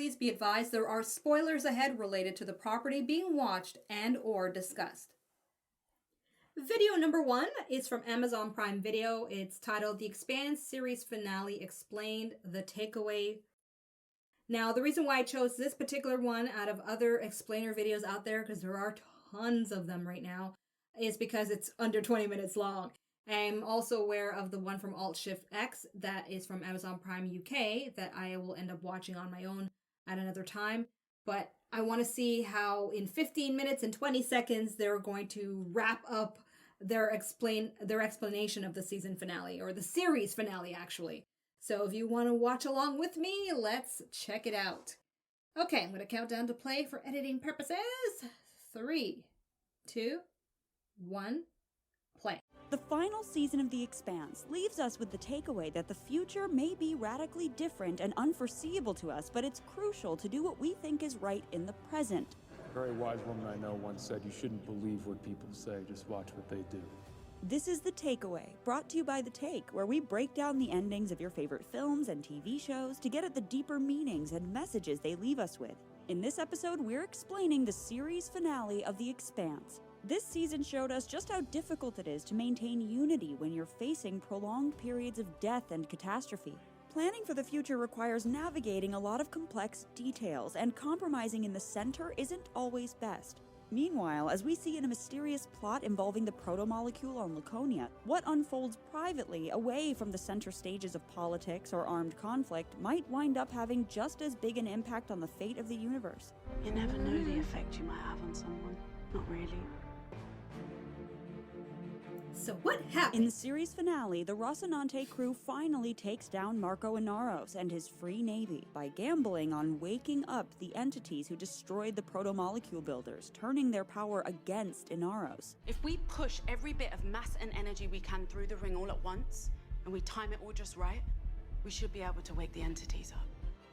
please be advised there are spoilers ahead related to the property being watched and or discussed. Video number 1 is from Amazon Prime Video. It's titled The Expanse Series Finale Explained, The Takeaway. Now, the reason why I chose this particular one out of other explainer videos out there, because there are tons of them right now, is because it's under 20 minutes long. I'm also aware of the one from Alt Shift X that is from Amazon Prime UK that I will end up watching on my own at another time. But I want to see how in 15 minutes and 20 seconds they're going to wrap up their explanation of the season finale, or the series finale actually. So if you want to watch along with me, let's check it out. Okay, I'm going to count down to play for editing purposes. 3, 2, 1, play. The final season of The Expanse leaves us with the takeaway that the future may be radically different and unforeseeable to us, but it's crucial to do what we think is right in the present. A very wise woman I know once said, "You shouldn't believe what people say, just watch what they do." This is The Takeaway, brought to you by The Take, where we break down the endings of your favorite films and TV shows to get at the deeper meanings and messages they leave us with. In this episode, we're explaining the series finale of The Expanse. This season showed us just how difficult it is to maintain unity when you're facing prolonged periods of death and catastrophe. Planning for the future requires navigating a lot of complex details, and compromising in the center isn't always best. Meanwhile, as we see in a mysterious plot involving the protomolecule on Laconia, what unfolds privately away from the center stages of politics or armed conflict might wind up having just as big an impact on the fate of the universe. You never know the effect you might have on someone. Not really. So what happened? In the series finale, the Rocinante crew finally takes down Marco Inaros and his free navy by gambling on waking up the entities who destroyed the protomolecule builders, turning their power against Inaros. If we push every bit of mass and energy we can through the ring all at once, and we time it all just right, we should be able to wake the entities up.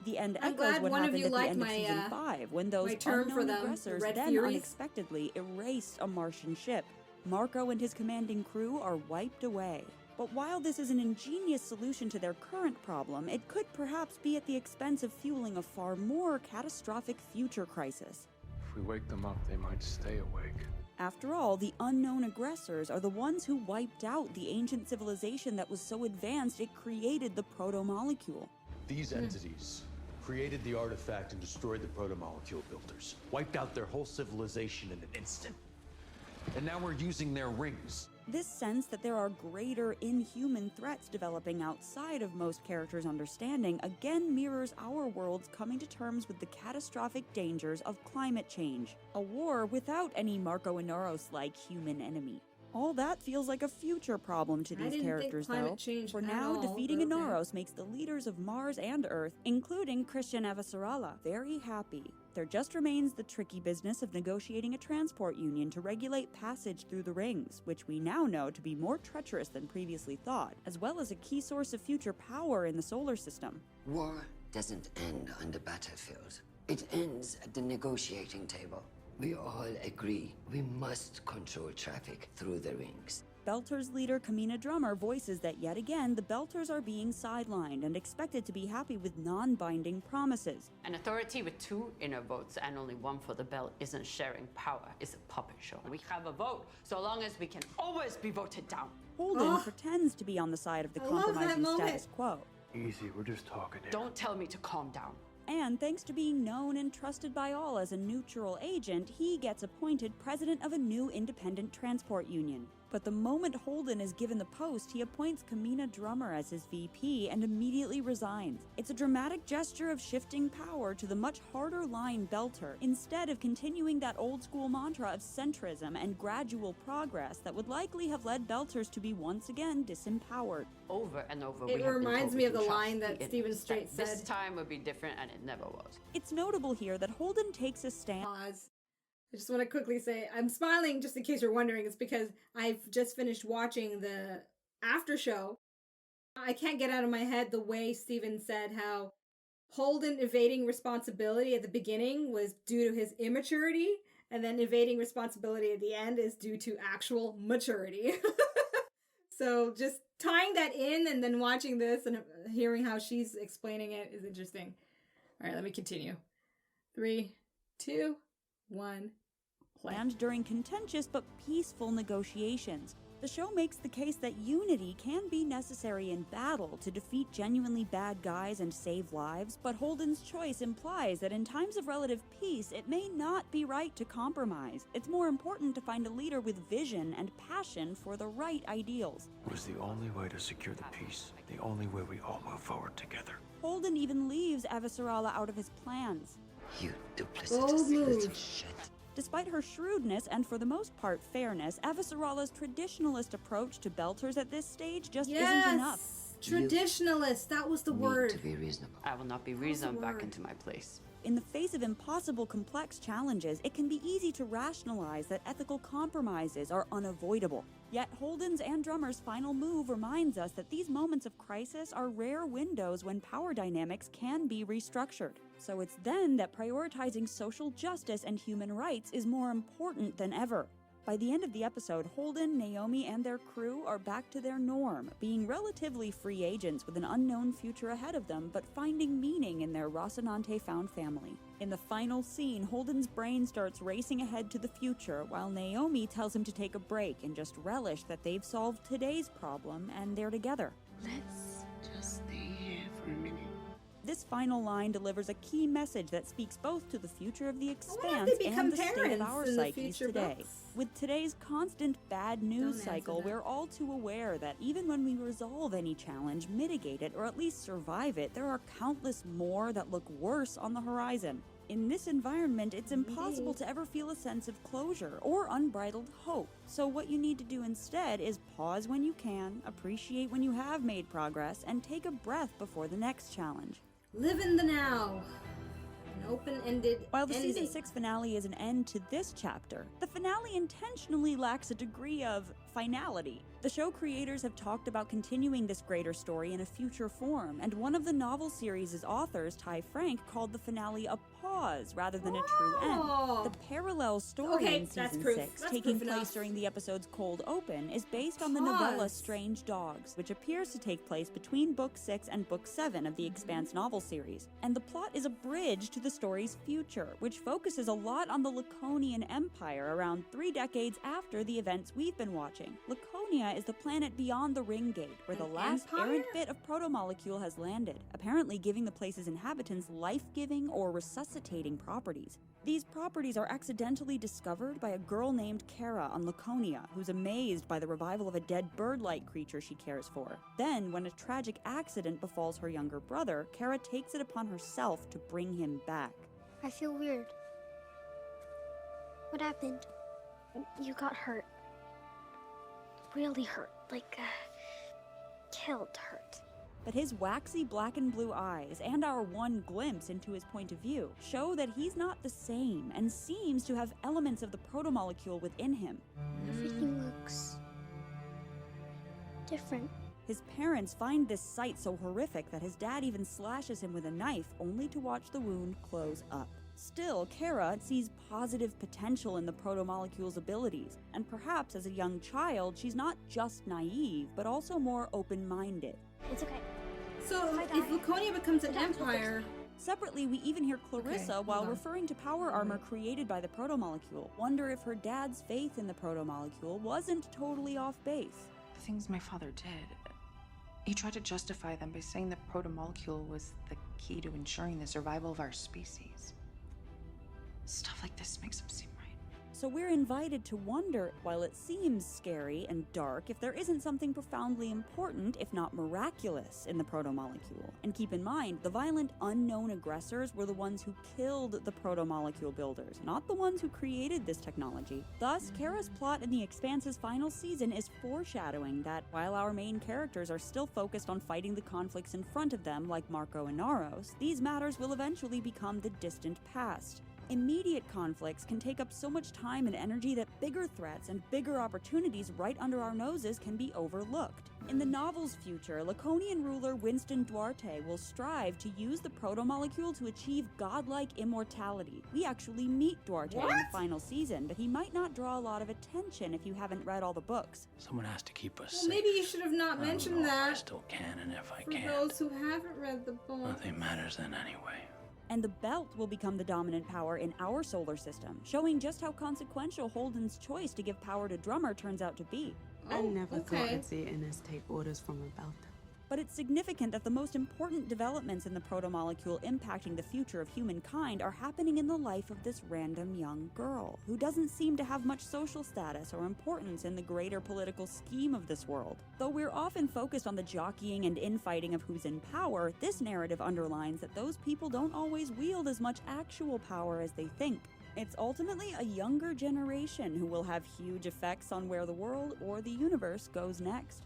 The end I'm echoes glad what one of happened you at the liked end of my, season 5, when those term for unknown them, the aggressors Red then Furies. unexpectedly erased a Martian ship. Marco and his commanding crew are wiped away. But while this is an ingenious solution to their current problem, it could perhaps be at the expense of fueling a far more catastrophic future crisis. If we wake them up, they might stay awake. After all, the unknown aggressors are the ones who wiped out the ancient civilization that was so advanced it created the protomolecule. These entities created the artifact and destroyed the protomolecule builders. Wiped out their whole civilization in an instant. And now we're using their rings. This sense that there are greater inhuman threats developing outside of most characters' understanding again mirrors our world's coming to terms with the catastrophic dangers of climate change. A war without any Marco Inaros-like human enemy. All that feels like a future problem to these characters, though. For now, defeating Inaros makes the leaders of Mars and Earth, including Christian Avasarala, very happy. There just remains the tricky business of negotiating a transport union to regulate passage through the rings, which we now know to be more treacherous than previously thought, as well as a key source of future power in the solar system. War doesn't end on the battlefield. It ends at the negotiating table. We all agree we must control traffic through the rings. Belters leader Kamina Drummer voices that yet again the Belters are being sidelined and expected to be happy with non-binding promises. An authority with 2 inner votes and only 1 for the belt isn't sharing power, it's a puppet show. We have a vote, so long as we can always be voted down. Holden pretends to be on the side of the compromising status quo. Easy, we're just talking here. Don't tell me to calm down. And thanks to being known and trusted by all as a neutral agent, he gets appointed president of a new independent transport union. But the moment Holden is given the post, he appoints Kamina Drummer as his VP and immediately resigns. It's a dramatic gesture of shifting power to the much harder line Belter, instead of continuing that old school mantra of centrism and gradual progress that would likely have led Belters to be once again disempowered. Over and over, It reminds me of the line that Stephen Strait said. This time would be different, and it never was. It's notable here that Holden takes a stand. Pause. I just want to quickly say, I'm smiling just in case you're wondering. It's because I've just finished watching the Aftershow. I can't get out of my head the way Steven said how Holden evading responsibility at the beginning was due to his immaturity, and then evading responsibility at the end is due to actual maturity. So just tying that in and then watching this and hearing how she's explaining it is interesting. All right, let me continue. 3, 2, 1, play. And during contentious but peaceful negotiations, the show makes the case that unity can be necessary in battle to defeat genuinely bad guys and save lives, but Holden's choice implies that in times of relative peace, it may not be right to compromise. It's more important to find a leader with vision and passion for the right ideals. It was the only way to secure the peace, the only way we all move forward together. Holden even leaves Avasarala out of his plans. You Bold duplicitous move. little shit. Despite her shrewdness and for the most part fairness, Avasarala's traditionalist approach to Belters at this stage just isn't enough. Traditionalist, that was the Need word. to be reasonable. I will not be reasoned back into my place. In the face of impossible complex challenges, it can be easy to rationalize that ethical compromises are unavoidable. Yet Holden's and Drummer's final move reminds us that these moments of crisis are rare windows when power dynamics can be restructured. So it's then that prioritizing social justice and human rights is more important than ever. By the end of the episode, Holden, Naomi, and their crew are back to their norm, being relatively free agents with an unknown future ahead of them, but finding meaning in their Rocinante found family. In the final scene, Holden's brain starts racing ahead to the future, while Naomi tells him to take a break and just relish that they've solved today's problem and they're together. Let's just stay here for a minute. This final line delivers a key message that speaks both to the future of the wonder if Expanse they become and the state of parents our in the psyches future today. books. With today's constant bad news answer cycle, that. we're all too aware that even when we resolve any challenge, mitigate it, or at least survive it, there are countless more that look worse on the horizon. In this environment, it's impossible to ever feel a sense of closure or unbridled hope. So what you need to do instead is pause when you can, appreciate when you have made progress, and take a breath before the next challenge. Live in the now. An open-ended While the ending. season 6 finale is an end to this chapter, the finale intentionally lacks a degree of finality. The show creators have talked about continuing this greater story in a future form, and one of the novel series' authors, Ty Frank, called the finale a pause rather than a true Oh. end. The parallel story Okay, in that's season proof. 6, That's taking proof place enough. during the episode's cold open, is based on the novella Pause. Strange Dogs, which appears to take place between Book 6 and Book 7 of the Expanse novel series. And the plot is a bridge to the story's future, which focuses a lot on the Laconian Empire around 3 decades after the events we've been watching. Laconia is the planet beyond the Ring Gate, where the An last empire? errant bit of proto-molecule has landed, apparently giving the place's inhabitants life-giving or resuscitating properties. These properties are accidentally discovered by a girl named Cara on Laconia, who's amazed by the revival of a dead bird-like creature she cares for. Then, when a tragic accident befalls her younger brother, Cara takes it upon herself to bring him back. I feel weird. What happened? You got hurt. Really hurt. Like, killed hurt. But his waxy black and blue eyes, and our one glimpse into his point of view, show that he's not the same, and seems to have elements of the proto-molecule within him. Everything looks different. His parents find this sight so horrific that his dad even slashes him with a knife, only to watch the wound close up. Still, Cara sees positive potential in the proto-molecule's abilities, and perhaps as a young child, she's not just naive, but also more open-minded. It's okay. So, I if die. Laconia becomes an The doctor will fix empire, me. Separately, we even hear Clarissa, hold while on. referring to power armor created by the proto-molecule, wonder if her dad's faith in the proto-molecule wasn't totally off base. The things my father did, he tried to justify them by saying the proto-molecule was the key to ensuring the survival of our species. Stuff like this makes him seem right. So we're invited to wonder, while it seems scary and dark, if there isn't something profoundly important, if not miraculous, in the proto-molecule. And keep in mind, the violent unknown aggressors were the ones who killed the proto-molecule builders, not the ones who created this technology. Thus, Cara's plot in the Expanse's final season is foreshadowing that while our main characters are still focused on fighting the conflicts in front of them, like Marco and Naros, these matters will eventually become the distant past. Immediate conflicts can take up so much time and energy that bigger threats and bigger opportunities right under our noses can be overlooked. In the novel's future, Laconian ruler Winston Duarte will strive to use the proto-molecule to achieve godlike immortality. We actually meet Duarte in the final season, but he might not draw a lot of attention if you haven't read all the books. Someone has to keep us well, safe. maybe you should have not I don't mentioned know if I that still can, and if I for can't, those who haven't read the book. nothing matters then anyway. And the belt will become the dominant power in our solar system, showing just how consequential Holden's choice to give power to Drummer turns out to be. I never thought okay. I'd see Ines take orders from a belt. But it's significant that the most important developments in the proto-molecule impacting the future of humankind are happening in the life of this random young girl, who doesn't seem to have much social status or importance in the greater political scheme of this world. Though we're often focused on the jockeying and infighting of who's in power, this narrative underlines that those people don't always wield as much actual power as they think. It's ultimately a younger generation who will have huge effects on where the world or the universe goes next.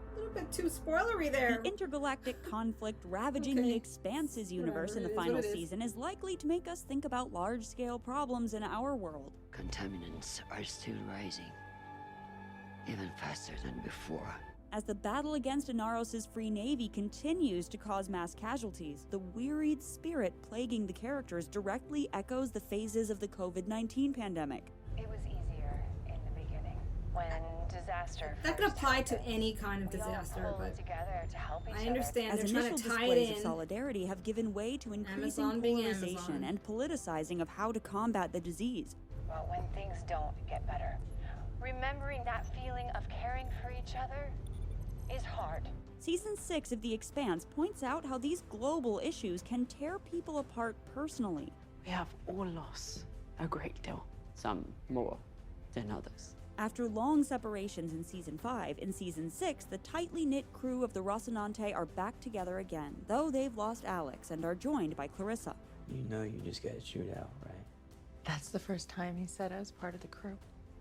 A little bit too spoilery there. The intergalactic conflict ravaging the Expanse's universe in the final season is likely to make us think about large-scale problems in our world. Contaminants are still rising, even faster than before. As the battle against Inaros' Free Navy continues to cause mass casualties, the wearied spirit plaguing the characters directly echoes the phases of the COVID-19 pandemic. It was easier in the beginning, when disaster That could apply to any kind of disaster, but together to help each I understand As they're initial trying to tie it displays of in. solidarity have given way to increasing Amazon being polarization Amazon. and politicizing of how to combat the disease. But when things don't get better, remembering that feeling of caring for each other is hard. Season 6 of The Expanse points out how these global issues can tear people apart personally. We have all lost a great deal, some more than others. After long separations in Season 5, in Season 6, the tightly knit crew of the Rocinante are back together again, though they've lost Alex and are joined by Clarissa. You know you just gotta shoot out, right? That's the first time he said I was part of the crew.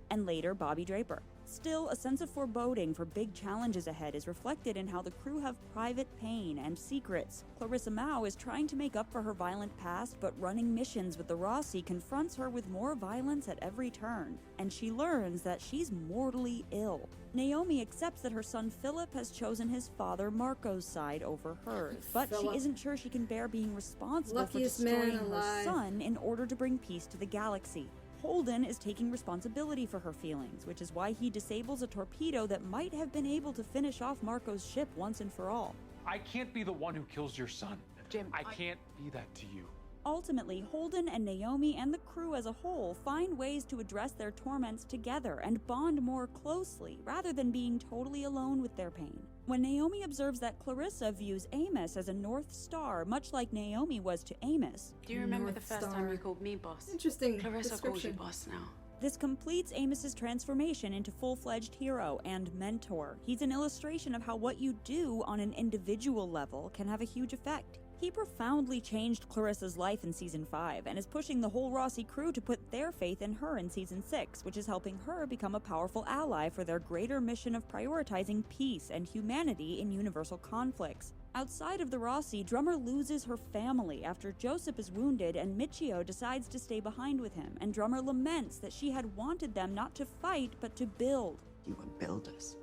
And later, Bobby Draper. Still, a sense of foreboding for big challenges ahead is reflected in how the crew have private pain and secrets. Clarissa Mao is trying to make up for her violent past, but running missions with the Rossi confronts her with more violence at every turn, and she learns that she's mortally ill. Naomi accepts that her son Philip has chosen his father Marco's side over hers, but Philip. she isn't sure she can bear being responsible Luckiest for man destroying her alive. son in order to bring peace to the galaxy. Holden is taking responsibility for her feelings, which is why he disables a torpedo that might have been able to finish off Marco's ship once and for all. I can't be the one who kills your son. Jim, I can't be that to you. Ultimately, Holden and Naomi and the crew as a whole find ways to address their torments together and bond more closely, rather than being totally alone with their pain. When Naomi observes that Clarissa views Amos as a North Star, much like Naomi was to Amos, Do you remember the North first Star. time you called me boss? Interesting Clarissa calls you description. boss now. this completes Amos's transformation into full-fledged hero and mentor. He's an illustration of how what you do on an individual level can have a huge effect. He profoundly changed Clarissa's life in Season 5 and is pushing the whole Rossi crew to put their faith in her in Season 6, which is helping her become a powerful ally for their greater mission of prioritizing peace and humanity in universal conflicts. Outside of the Rossi, Drummer loses her family after Joseph is wounded and Michio decides to stay behind with him, and Drummer laments that she had wanted them not to fight but to build. You were builders.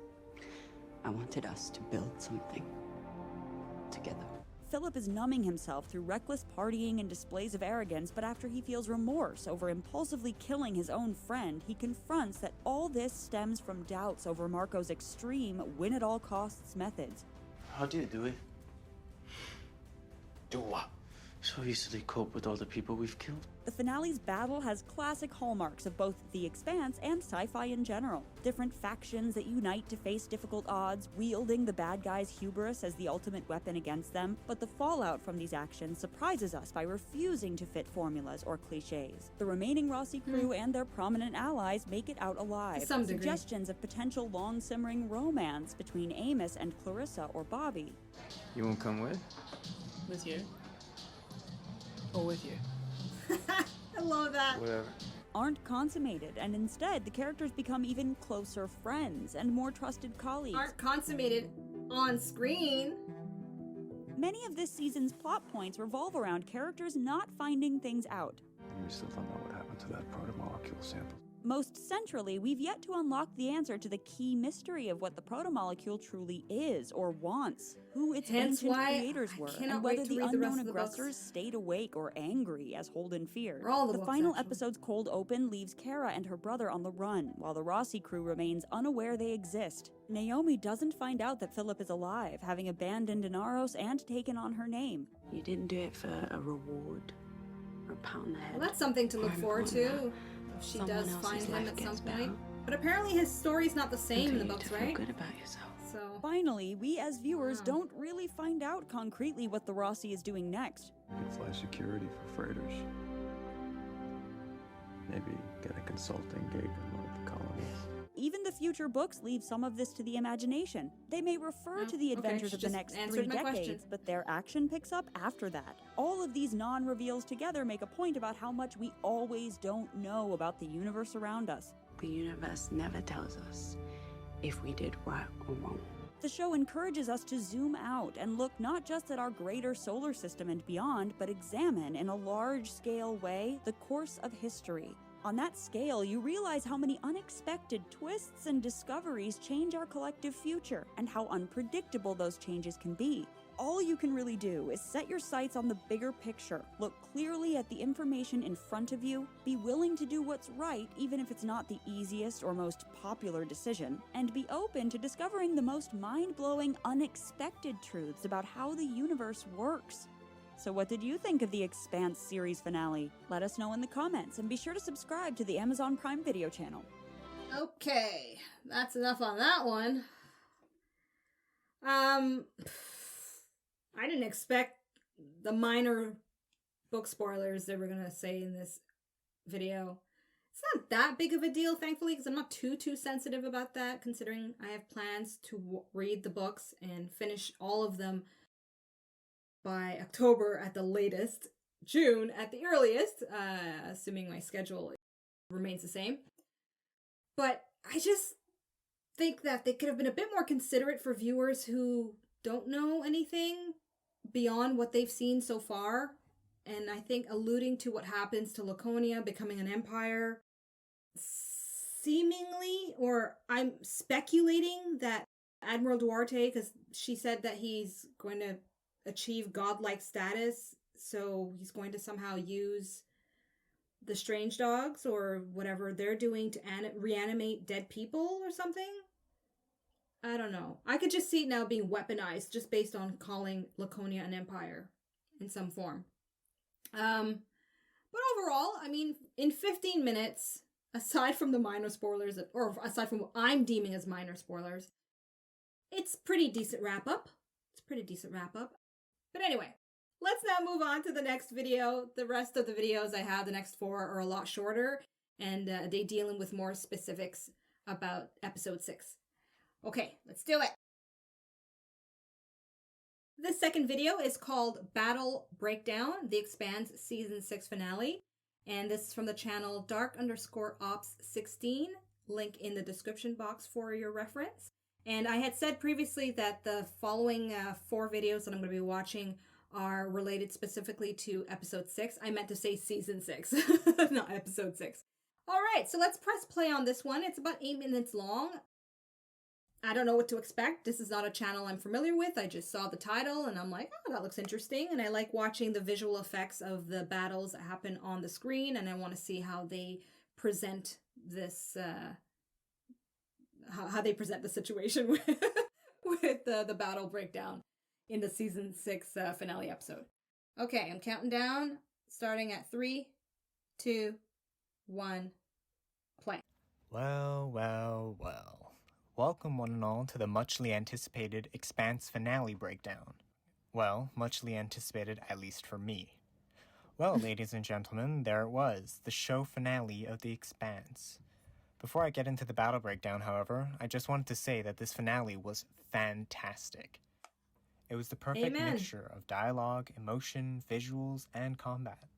I wanted us to build something together. Philip is numbing himself through reckless partying and displays of arrogance, but after he feels remorse over impulsively killing his own friend, he confronts that all this stems from doubts over Marco's extreme win-at-all-costs methods. How do you do it? Do what? So easily cope with all the people we've killed? The finale's battle has classic hallmarks of both The Expanse and sci-fi in general. Different factions that unite to face difficult odds, wielding the bad guys' hubris as the ultimate weapon against them, but the fallout from these actions surprises us by refusing to fit formulas or cliches. The remaining Rossi crew and their prominent allies make it out alive. To some degree. Suggestions of potential long-simmering romance between Amos and Clarissa or Bobby. You won't come with? With you? Or with you? I love that. Whatever. Aren't consummated, and instead the characters become even closer friends and more trusted colleagues. Aren't consummated on screen. Many of this season's plot points revolve around characters not finding things out. And we still don't know what happened to that proto-molecule sample. Most centrally, we've yet to unlock the answer to the key mystery of what the protomolecule truly is or wants, who its Hence ancient why creators I were, cannot and wait whether to the read the rest unknown of the books. aggressors stayed awake or angry as Holden feared. Or all the The books, final actually. episode's cold open leaves Cara and her brother on the run, while the Rossi crew remains unaware they exist. Naomi doesn't find out that Philip is alive, having abandoned Inaros and taken on her name. You didn't do it for a reward or a pat on the head. Well, that's something to look Or forward more than to. that, If she someone does else's find him life at gets some better. point. But apparently his story's not the same in the For you books, to right? feel good about yourself. So Finally, we as viewers Wow. don't really find out concretely what the Rossi is doing next. You could fly security for freighters. Maybe get a consulting gig in one of the colonies. Even the future books leave some of this to the imagination. They may refer Oh, to the okay, adventures she of the just next answered 3 my decades, question. but their action picks up after that. All of these non-reveals together make a point about how much we always don't know about the universe around us. The universe never tells us if we did right or wrong. The show encourages us to zoom out and look not just at our greater solar system and beyond, but examine in a large-scale way the course of history. On that scale, you realize how many unexpected twists and discoveries change our collective future, and how unpredictable those changes can be. All you can really do is set your sights on the bigger picture, look clearly at the information in front of you, be willing to do what's right even if it's not the easiest or most popular decision, and be open to discovering the most mind-blowing, unexpected truths about how the universe works. So what did you think of the Expanse series finale? Let us know in the comments, and be sure to subscribe to the Amazon Prime Video channel. okay, that's enough on that one. I didn't expect the minor book spoilers they were gonna say in this video. It's not that big of a deal, thankfully, because I'm not too sensitive about that, considering I have plans to read the books and finish all of them by October at the latest, June at the earliest, assuming my schedule remains the same. But I just think that they could have been a bit more considerate for viewers who don't know anything beyond what they've seen so far. And I think alluding to what happens to Laconia becoming an empire, seemingly, or I'm speculating that Admiral Duarte, because she said that he's going to achieve godlike status, so he's going to somehow use the strange dogs or whatever they're doing to reanimate dead people or something. I don't know. I could just see it now being weaponized just based on calling Laconia an empire in some form. But overall, I mean, in 15 minutes, aside from the minor spoilers, or aside from what I'm deeming as minor spoilers, it's pretty decent wrap up. But anyway, let's now move on to the next video. The rest of the videos I have, the next 4, are a lot shorter, and they dealing with more specifics about episode 6. Okay, let's do it. This second video is called Battle Breakdown, the Expanse Season 6 finale. And this is from the channel dark_ops16. Link in the description box for your reference. And I had said previously that the following 4 videos that I'm going to be watching are related specifically to episode 6. I meant to say season 6, not episode 6. All right, so let's press play on this one. It's about 8 minutes long. I don't know what to expect. This is not a channel I'm familiar with. I just saw the title and I'm like, oh, that looks interesting. And I like watching the visual effects of the battles that happen on the screen. And I want to see how they present this, how they present the situation with the battle breakdown in the season 6 finale episode. Okay, I'm counting down, starting at 3, 2, 1, play. Well, well, well. Welcome one and all to the muchly anticipated Expanse finale breakdown. Well, muchly anticipated, at least for me. Well, ladies and gentlemen, there it was, the show finale of The Expanse. Before I get into the battle breakdown, however, I just wanted to say that this finale was fantastic. It was the perfect mixture of dialogue, emotion, visuals, and combat.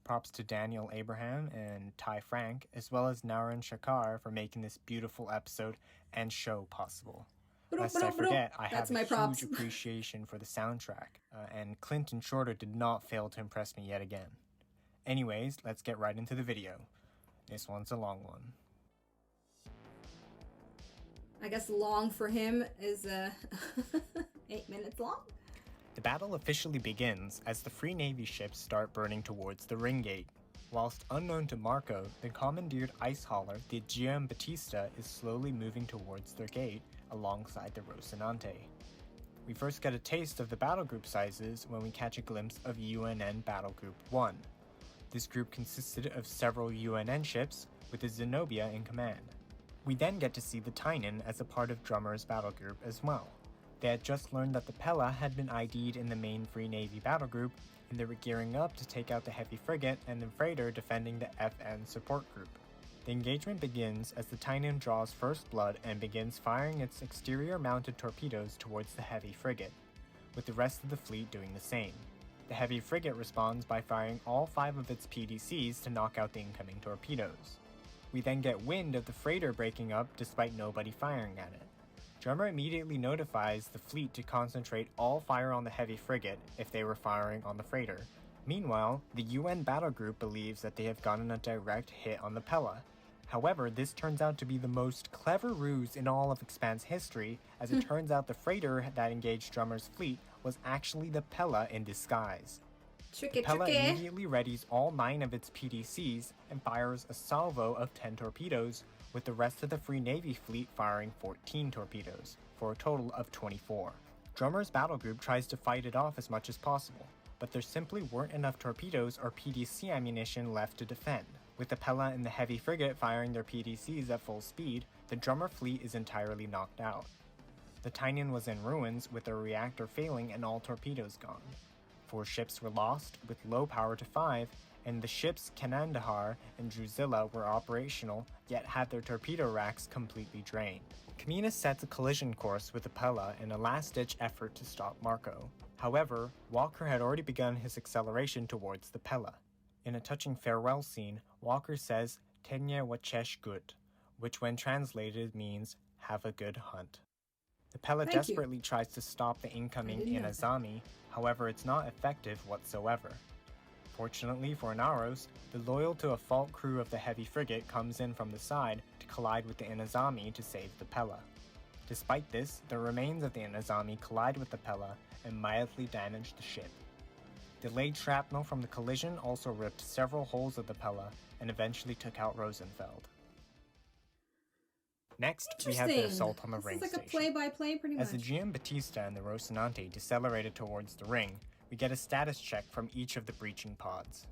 Props to Daniel Abraham and Ty Frank, as well as Naren Shakar for making this beautiful episode and show possible. Lest I forget, I have a huge appreciation for the soundtrack, and Clinton Shorter did not fail to impress me yet again. Anyways, let's get right into the video. This one's a long one. I guess long for him is 8 minutes long. The battle officially begins as the Free Navy ships start burning towards the ring gate. Whilst unknown to Marco, the commandeered ice hauler, the Giambattista, is slowly moving towards their gate alongside the Rocinante. We first get a taste of the battle group sizes when we catch a glimpse of UNN Battle Group 1. This group consisted of several UNN ships, with the Zenobia in command. We then get to see the Tynan as a part of Drummer's battle group as well. They had just learned that the Pella had been ID'd in the main Free Navy battle group, and they were gearing up to take out the heavy frigate and the freighter defending the FN support group. The engagement begins as the Tynan draws first blood and begins firing its exterior-mounted torpedoes towards the heavy frigate, with the rest of the fleet doing the same. The heavy frigate responds by firing all 5 of its PDCs to knock out the incoming torpedoes. We then get wind of the freighter breaking up despite nobody firing at it. Drummer immediately notifies the fleet to concentrate all fire on the heavy frigate if they were firing on the freighter. Meanwhile, the UN battle group believes that they have gotten a direct hit on the Pella. However, this turns out to be the most clever ruse in all of Expanse history, as it turns out the freighter that engaged Drummer's fleet was actually the Pella in disguise. Tricky, Pella tricky. immediately readies all 9 of its PDCs and fires a salvo of 10 torpedoes, with the rest of the Free Navy fleet firing 14 torpedoes, for a total of 24. Drummer's battle group tries to fight it off as much as possible, but there simply weren't enough torpedoes or PDC ammunition left to defend. With the Pella and the heavy frigate firing their PDCs at full speed, the Drummer fleet is entirely knocked out. The Tynan was in ruins, with their reactor failing and all torpedoes gone. 4 ships were lost, with low power to 5, and the ships Canandahar and Drusilla were operational, yet had their torpedo racks completely drained. Camina sets a collision course with the Pella in a last-ditch effort to stop Marco. However, Walker had already begun his acceleration towards the Pella. In a touching farewell scene, Walker says, "Tenye wachesh gut," which when translated means, "have a good hunt." The Pella Thank you. desperately tries to stop the incoming didn't know that. Inazami, however it's not effective whatsoever. Fortunately for Inaros, the loyal to a fault crew of the heavy frigate comes in from the side to collide with the Inazami to save the Pella. Despite this, the remains of the Inazami collide with the Pella and mildly damage the ship. Delayed shrapnel from the collision also ripped several holes of the Pella and eventually took out Rosenfeld. Next, we have the Interesting. assault on the This ring is like station. a play-by-play, pretty much. As the Giambattista and the Rocinante decelerated towards the ring, we get a status check from each of the breaching pods.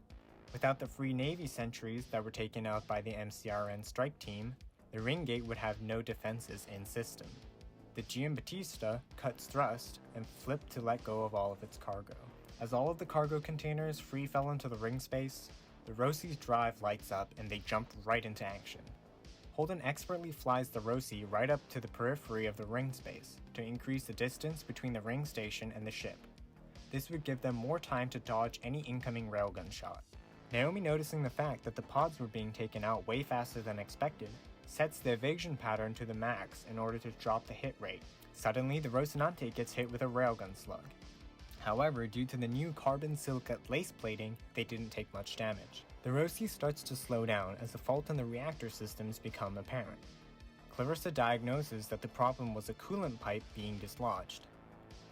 Without the Free Navy sentries that were taken out by the MCRN strike team, the ring gate would have no defenses in system. The Giambattista cuts thrust and flipped to let go of all of its cargo. As all of the cargo containers free fell into the ring space, the Rossi's drive lights up and they jump right into action. Holden expertly flies the Rossi right up to the periphery of the ring space to increase the distance between the ring station and the ship. This would give them more time to dodge any incoming railgun shot. Naomi, noticing the fact that the pods were being taken out way faster than expected, sets the evasion pattern to the max in order to drop the hit rate. Suddenly, the Rocinante gets hit with a railgun slug. However, due to the new carbon silicate lace plating, they didn't take much damage. The Rossi starts to slow down as the fault in the reactor systems become apparent. Clarissa diagnoses that the problem was a coolant pipe being dislodged.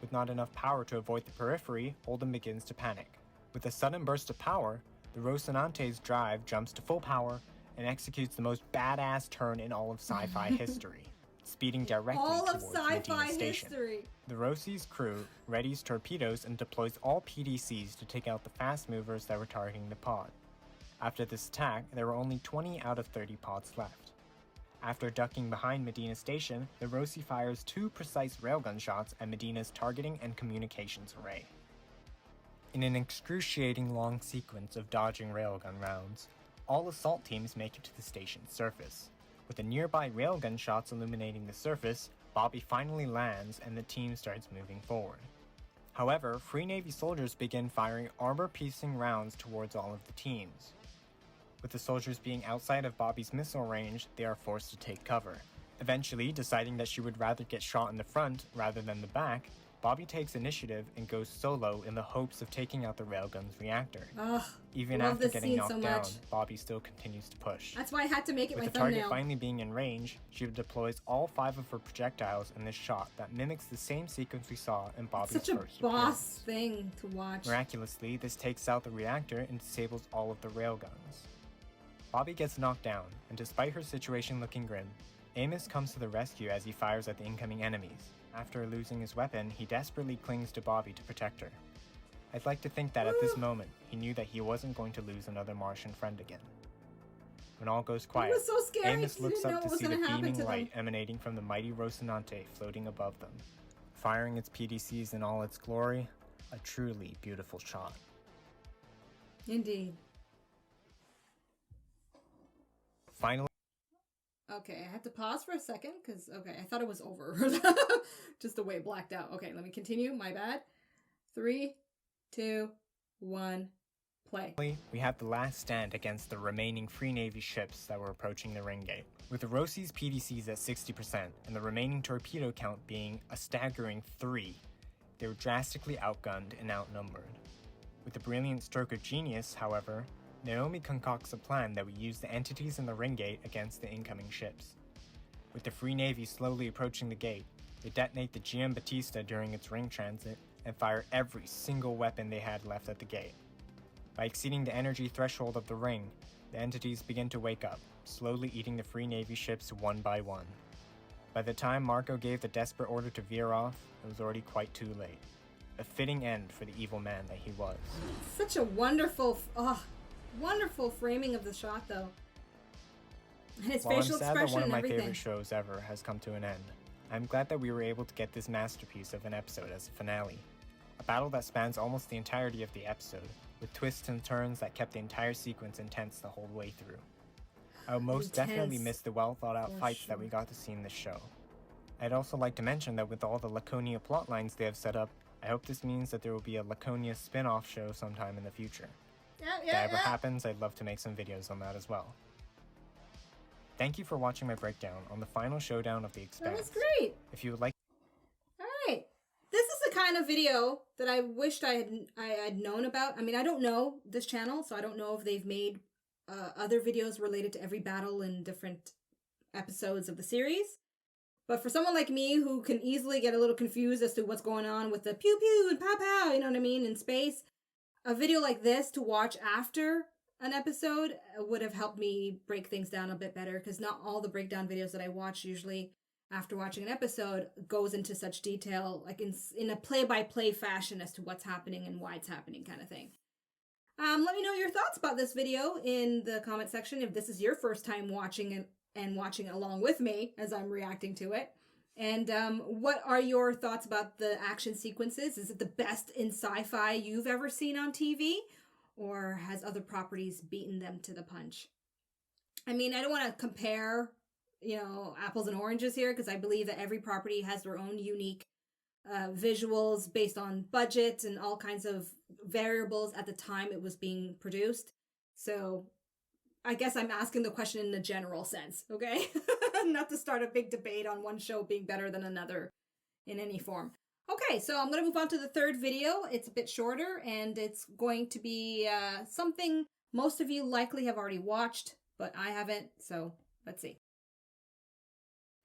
With not enough power to avoid the periphery, Holden begins to panic. With a sudden burst of power, the Rocinante's drive jumps to full power and executes the most badass turn in all of sci-fi history, speeding directly All of towards Medina sci-fi Station. history. The Rossi's crew readies torpedoes and deploys all PDCs to take out the fast movers that were targeting the pod. After this attack, there were only 20 out of 30 pods left. After ducking behind Medina Station, the Rossi fires 2 precise railgun shots at Medina's targeting and communications array. In an excruciating long sequence of dodging railgun rounds, all assault teams make it to the station's surface. With the nearby railgun shots illuminating the surface, Bobby finally lands and the team starts moving forward. However, Free Navy soldiers begin firing armor-piercing rounds towards all of the teams. With the soldiers being outside of Bobby's missile range, they are forced to take cover. Eventually, deciding that she would rather get shot in the front rather than the back, Bobby takes initiative and goes solo in the hopes of taking out the railgun's reactor. Ugh, Even love after this getting scene knocked so down, much. Bobby still continues to push. That's why I had to make it With my the target thumbnail. finally being in range, she deploys all 5 of her projectiles in this shot that mimics the same sequence we saw in Bobby's Such a first boss thing to watch. Miraculously, this takes out the reactor and disables all of the railguns. Bobby gets knocked down, and despite her situation looking grim, Amos comes to the rescue as he fires at the incoming enemies. After losing his weapon, he desperately clings to Bobby to protect her. I'd like to think that at this moment, he knew that he wasn't going to lose another Martian friend again. When all goes quiet, was so scary Amos 'cause you looks didn't know up to what was see the gonna happen beaming to them. light emanating from the mighty Rocinante floating above them. Firing its PDCs in all its glory, a truly beautiful shot. Indeed. Finally, Okay, I had to pause for a second because, okay, I thought it was over. Just the way it blacked out. Okay, let me continue. My bad. 3, 2, 1, play. we have the last stand against the remaining Free Navy ships that were approaching the ring gate. With the Rossi's PDCs at 60% and the remaining torpedo count being a staggering 3, they were drastically outgunned and outnumbered. With the brilliant stroke of genius, however, Naomi concocts a plan that would use the entities in the ring gate against the incoming ships. With the Free Navy slowly approaching the gate, they detonate the Giambattista during its ring transit and fire every single weapon they had left at the gate. By exceeding the energy threshold of the ring, the entities begin to wake up, slowly eating the Free Navy ships one by one. By the time Marco gave the desperate order to veer off, it was already quite too late. A fitting end for the evil man that he was. Such a wonderful, wonderful framing of the shot, though. And his While I'm facial sad that expression one of and my everything. favorite shows ever has come to an end, I'm glad that we were able to get this masterpiece of an episode as a finale. A battle that spans almost the entirety of the episode, with twists and turns that kept the entire sequence intense the whole way through. I will most definitely miss the well thought out fights that we got to see in this show. I'd also like to mention that with all the Laconia plotlines they have set up, I hope this means that there will be a Laconia spin-off show sometime in the future. If that ever happens, I'd love to make some videos on that as well. Thank you for watching my breakdown on the final showdown of the Expanse. That was great. If you would like... Alright. This is the kind of video that I wished I had known about. I mean, I don't know this channel, so I don't know if they've made other videos related to every battle in different episodes of the series. But for someone like me who can easily get a little confused as to what's going on with the pew pew and pow pow, you know what I mean, in space, a video like this to watch after an episode would have helped me break things down a bit better, because not all the breakdown videos that I watch usually after watching an episode goes into such detail, like in a play-by-play fashion as to what's happening and why it's happening kind of thing. Let me know your thoughts about this video in the comment section if this is your first time watching it and watching it along with me as I'm reacting to it. And what are your thoughts about the action sequences? Is it the best in sci-fi you've ever seen on TV? Or has other properties beaten them to the punch? I mean, I don't want to compare, you know, apples and oranges here, because I believe that every property has their own unique visuals based on budget and all kinds of variables at the time it was being produced. So I guess I'm asking the question in a general sense, okay? Not to start a big debate on one show being better than another in any form. Okay, so I'm going to move on to the third video. It's a bit shorter, and it's going to be something most of you likely have already watched, but I haven't, so let's see.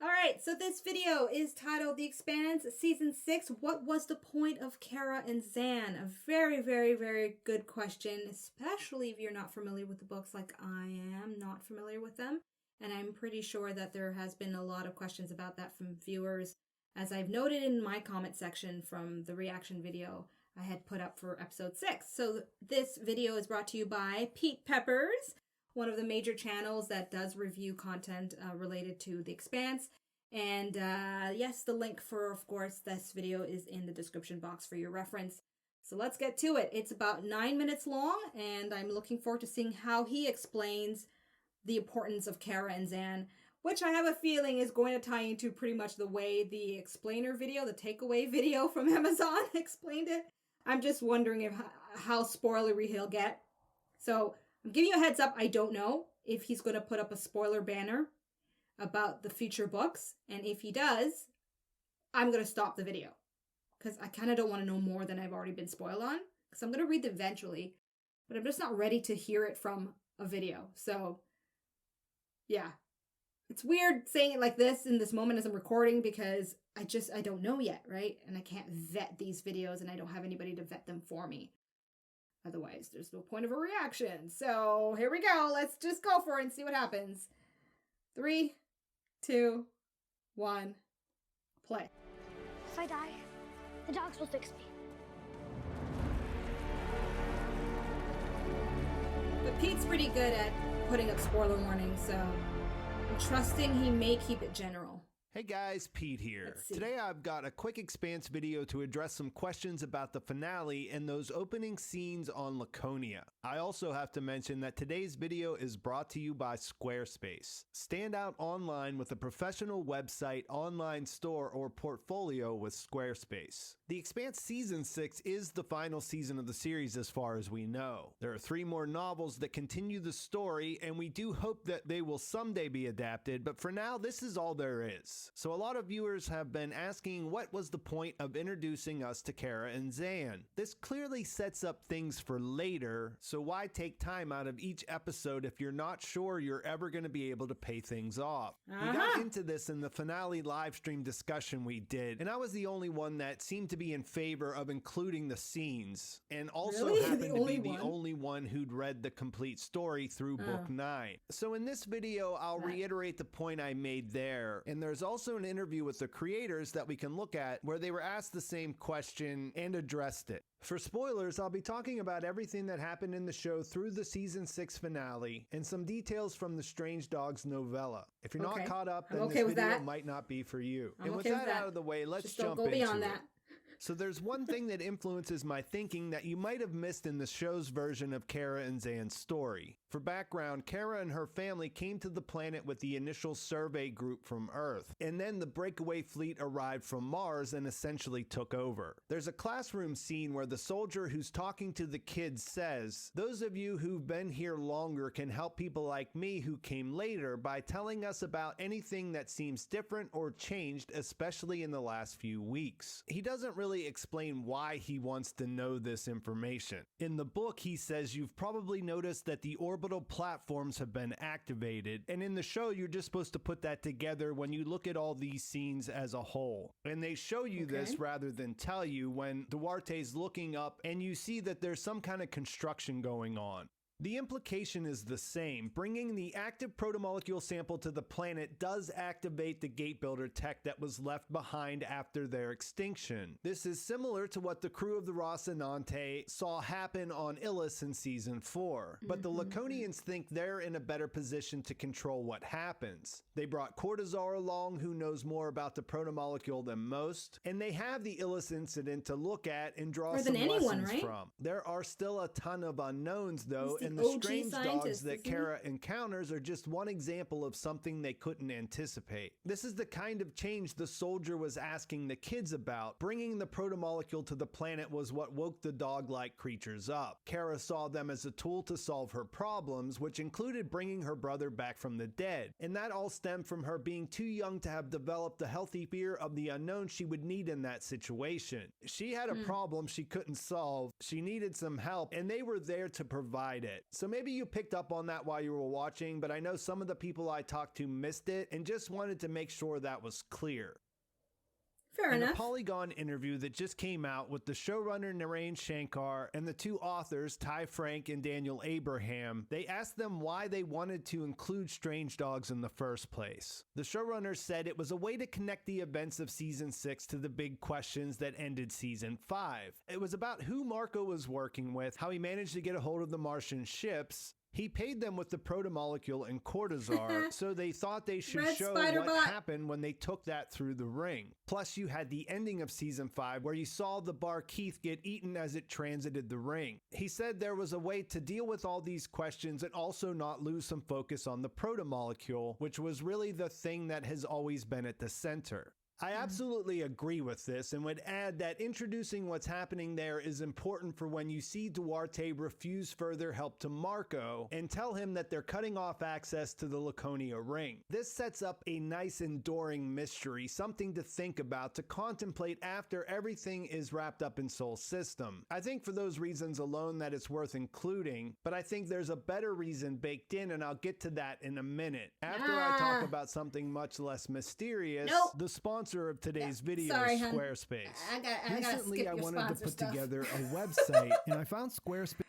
Alright, so this video is titled The Expanse Season 6, What Was the Point of Cara and Xan? A very, very, very good question, especially if you're not familiar with the books like I am not familiar with them. And I'm pretty sure that there has been a lot of questions about that from viewers, as I've noted in my comment section from the reaction video I had put up for episode 6. So this video is brought to you by Pete Peppers, one of the major channels that does review content related to The Expanse. And yes, the link for, of course, this video is in the description box for your reference. So let's get to it. It's about 9 minutes long, and I'm looking forward to seeing how he explains the importance of Cara and Xan, which I have a feeling is going to tie into pretty much the way the explainer video, the takeaway video from Amazon explained it. I'm just wondering how spoilery he'll get. So I'm giving you a heads up. I don't know if he's going to put up a spoiler banner about the future books. And if he does, I'm going to stop the video. because I kind of don't want to know more than I've already been spoiled on. Because I'm going to read it eventually, but I'm just not ready to hear it from a video. So, yeah. It's weird saying it like this in this moment as I'm recording because I don't know yet, right? And I can't vet these videos and I don't have anybody to vet them for me. Otherwise, there's no point of a reaction. So here we go. Let's just go for it and see what happens. 3, 2, 1, play. If I die, the dogs will fix me. But Pete's pretty good at putting up spoiler warnings, so I'm trusting he may keep it general. Hey guys, Pete here. Today I've got a quick Expanse video to address some questions about the finale and those opening scenes on Laconia. I also have to mention that today's video is brought to you by Squarespace. Stand out online with a professional website, online store, or portfolio with Squarespace. The Expanse Season 6 is the final season of the series as far as we know. There are 3 more novels that continue the story, and we do hope that they will someday be adapted, but for now this is all there is. So a lot of viewers have been asking what was the point of introducing us to Cara and Xan. This clearly sets up things for later, so why take time out of each episode if you're not sure you're ever going to be able to pay things off? We got into this in the finale live stream discussion we did, and I was the only one that seemed to be in favor of including the scenes, and also happened to be the only one who'd read the complete story through book 9. So in this video, I'll reiterate the point I made there, and there's also an interview with the creators that we can look at where they were asked the same question and addressed it. For spoilers, I'll be talking about everything that happened in the show through the season 6 finale and some details from the Strange Dogs novella. If you're not caught up, then this video might not be for you. And with that out of the way, let's jump into it. So there's one thing that influences my thinking that you might have missed in the show's version of Cara and Xan's story. For background, Cara and her family came to the planet with the initial survey group from Earth, and then the breakaway fleet arrived from Mars and essentially took over. There's a classroom scene where the soldier who's talking to the kids says, "Those of you who've been here longer can help people like me who came later by telling us about anything that seems different or changed, especially in the last few weeks." He doesn't really explain why he wants to know this information. In the book, he says you've probably noticed that the orbital platforms have been activated, and in the show you're just supposed to put that together when you look at all these scenes as a whole. And they show you this rather than tell you when Duarte's looking up and you see that there's some kind of construction going on. The implication is the same. Bringing the active protomolecule sample to the planet does activate the gate builder tech that was left behind after their extinction. This is similar to what the crew of the Rocinante saw happen on Illis in season 4. But the Laconians think they're in a better position to control what happens. They brought Cortazar along, who knows more about the protomolecule than most, and they have the Illis incident to look at and draw some lessons from. There are still a ton of unknowns though, and the strange dogs that Cara encounters are just one example of something they couldn't anticipate. This is the kind of change the soldier was asking the kids about. Bringing the protomolecule to the planet was what woke the dog-like creatures up. Cara saw them as a tool to solve her problems, which included bringing her brother back from the dead. And that all stemmed from her being too young to have developed the healthy fear of the unknown she would need in that situation. She had a problem she couldn't solve, she needed some help, and they were there to provide it. So maybe you picked up on that while you were watching, but I know some of the people I talked to missed it and just wanted to make sure that was clear. Fair enough. In a Polygon interview that just came out with the showrunner Narain Shankar and the 2 authors Ty Frank and Daniel Abraham, they asked them why they wanted to include Strange Dogs in the first place. The showrunner said it was a way to connect the events of season 6 to the big questions that ended season 5. It was about who Marco was working with, how he managed to get a hold of the Martian ships. He paid them with the protomolecule and Cortazar, so they thought they should show what happened when they took that through the ring. Plus, you had the ending of season 5 where you saw the bar Keith get eaten as it transited the ring. He said there was a way to deal with all these questions and also not lose some focus on the protomolecule, which was really the thing that has always been at the center. I absolutely agree with this and would add that introducing what's happening there is important for when you see Duarte refuse further help to Marco and tell him that they're cutting off access to the Laconia ring. This sets up a nice enduring mystery, something to think about, to contemplate after everything is wrapped up in Soul System. I think for those reasons alone that it's worth including, but I think there's a better reason baked in, and I'll get to that in a minute. After I talk about something much less mysterious, the sponsor of today's video is Squarespace. Recently, I wanted to put together a website, and I found Squarespace.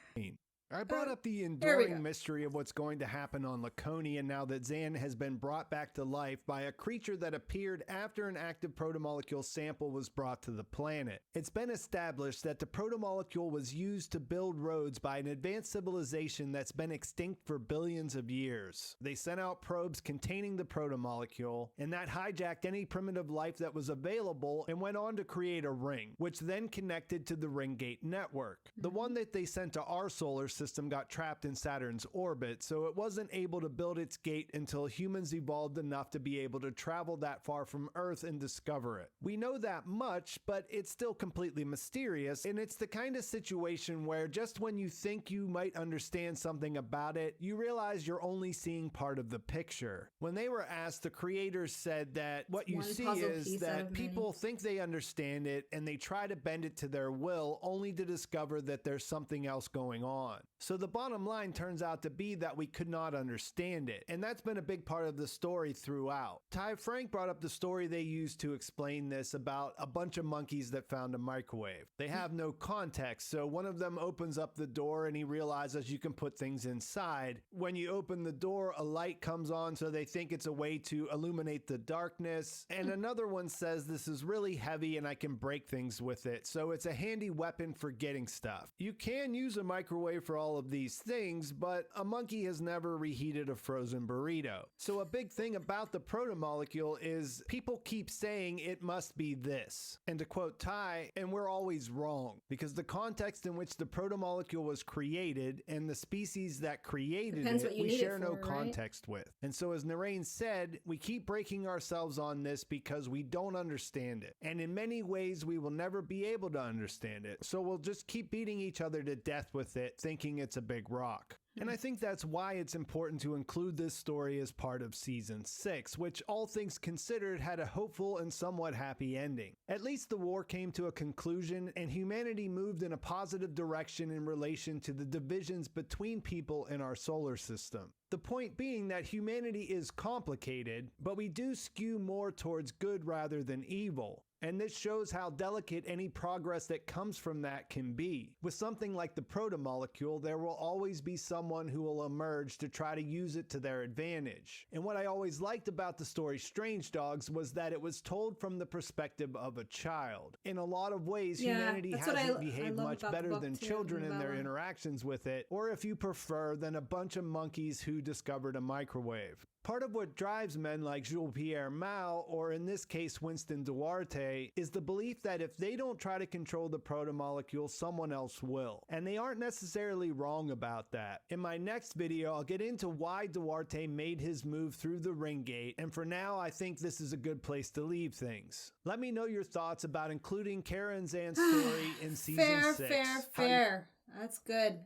I brought up the enduring mystery of what's going to happen on Laconia now that Xan has been brought back to life by a creature that appeared after an active protomolecule sample was brought to the planet. It's been established that the protomolecule was used to build roads by an advanced civilization that's been extinct for billions of years. They sent out probes containing the protomolecule, and that hijacked any primitive life that was available and went on to create a ring, which then connected to the Ring Gate network. The one that they sent to our solar system got trapped in Saturn's orbit, so it wasn't able to build its gate until humans evolved enough to be able to travel that far from Earth and discover it. We know that much, but it's still completely mysterious, and it's the kind of situation where just when you think you might understand something about it, you realize you're only seeing part of the picture. When they were asked, the creators said that what you see is that people think they understand it and they try to bend it to their will, only to discover that there's something else going on. So the bottom line turns out to be that we could not understand it, and that's been a big part of the story throughout. Ty Frank brought up the story they used to explain this about a bunch of monkeys that found a microwave. They have no context, so one of them opens up the door and he realizes you can put things inside. When you open the door, a light comes on, so they think it's a way to illuminate the darkness, and another one says this is really heavy and I can break things with it, so it's a handy weapon for getting stuff. You can use a microwave for all of these things, but a monkey has never reheated a frozen burrito. So a big thing about the protomolecule is people keep saying it must be this. And to quote Ty, and we're always wrong, because the context in which the protomolecule was created and the species that created it, we share no context with. And so as Narain said, we keep breaking ourselves on this because we don't understand it. And in many ways, we will never be able to understand it. So we'll just keep beating each other to death with it, thinking it's a big rock. And I think that's why it's important to include this story as part of Season 6, which all things considered had a hopeful and somewhat happy ending. At least the war came to a conclusion and humanity moved in a positive direction in relation to the divisions between people in our solar system. The point being that humanity is complicated, but we do skew more towards good rather than evil. And this shows how delicate any progress that comes from that can be. With something like the protomolecule, there will always be someone who will emerge to try to use it to their advantage. And what I always liked about the story Strange Dogs was that it was told from the perspective of a child. In a lot of ways, humanity hasn't behaved much better than children in their interactions with it, or if you prefer, than a bunch of monkeys who discovered a microwave. Part of what drives men like Jules-Pierre Mao, or in this case Winston Duarte, is the belief that if they don't try to control the protomolecule, someone else will. And they aren't necessarily wrong about that. In my next video, I'll get into why Duarte made his move through the Ring Gate, and for now, I think this is a good place to leave things. Let me know your thoughts about including Cara and Xan's story in Season 6. Fair. That's good.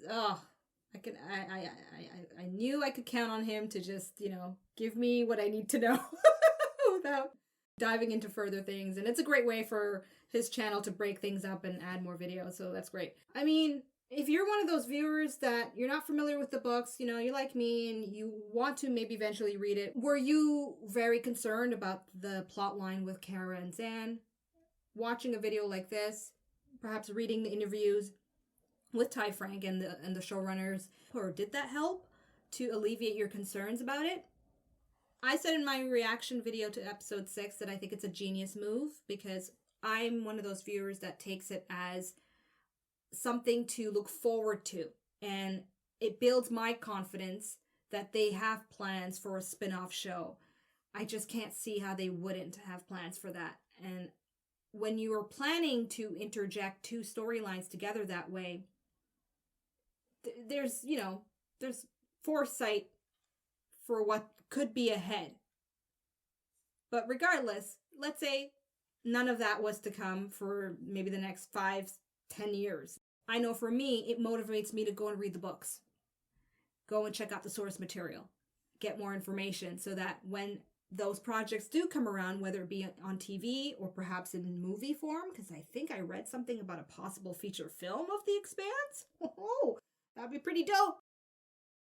Oh. I knew I could count on him to just, give me what I need to know without diving into further things. And it's a great way for his channel to break things up and add more videos. So that's great. I mean, if you're one of those viewers that you're not familiar with the books, you're like me and you want to maybe eventually read it. Were you very concerned about the plot line with Cara and Xan? Watching a video like this, perhaps reading the interviews with Ty Frank and the showrunners, or did that help to alleviate your concerns about it? I said in my reaction video to episode 6 that I think it's a genius move because I'm one of those viewers that takes it as something to look forward to, and it builds my confidence that they have plans for a spin-off show. I just can't see how they wouldn't have plans for that. And when you are planning to interject two storylines together that way, there's foresight for what could be ahead. But regardless, let's say none of that was to come for maybe the next 5-10 years. I know for me, it motivates me to go and read the books. Go and check out the source material. Get more information so that when those projects do come around, whether it be on TV or perhaps in movie form, because I think I read something about a possible feature film of The Expanse. Oh, that'd be pretty dope.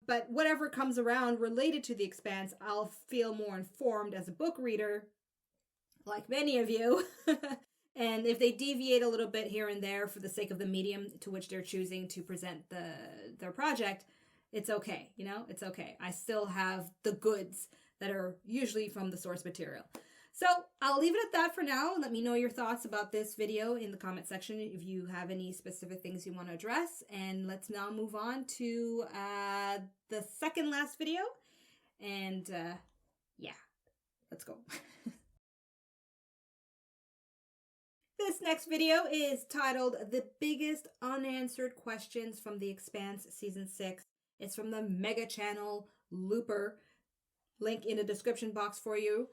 But whatever comes around related to The Expanse, I'll feel more informed as a book reader, like many of you. And if they deviate a little bit here and there for the sake of the medium to which they're choosing to present their project, it's okay, you know, it's okay. I still have the goods that are usually from the source material. So I'll leave it at that for now. Let me know your thoughts about this video in the comment section if you have any specific things you want to address. And let's now move on to the second last video. And yeah, let's go. This next video is titled The Biggest Unanswered Questions from The Expanse Season 6. It's from the mega channel Looper. Link in the description box for you.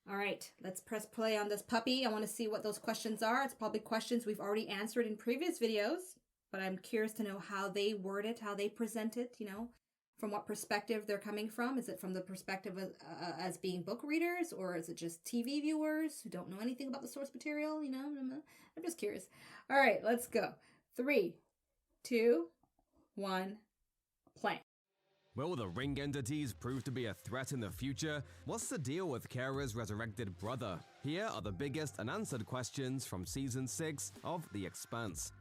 All right, let's press play on this puppy. I want to see what those questions are. It's probably questions we've already answered in previous videos, but I'm curious to know how they word it, how they present it, you know, from what perspective they're coming from. Is it from the perspective of, as being book readers, or is it just TV viewers who don't know anything about the source material, you know? I'm just curious. All right, let's go. 3, 2, 1, play. Will the ring entities prove to be a threat in the future? What's the deal with Cara's resurrected brother? Here are the biggest unanswered questions from Season 6 of The Expanse.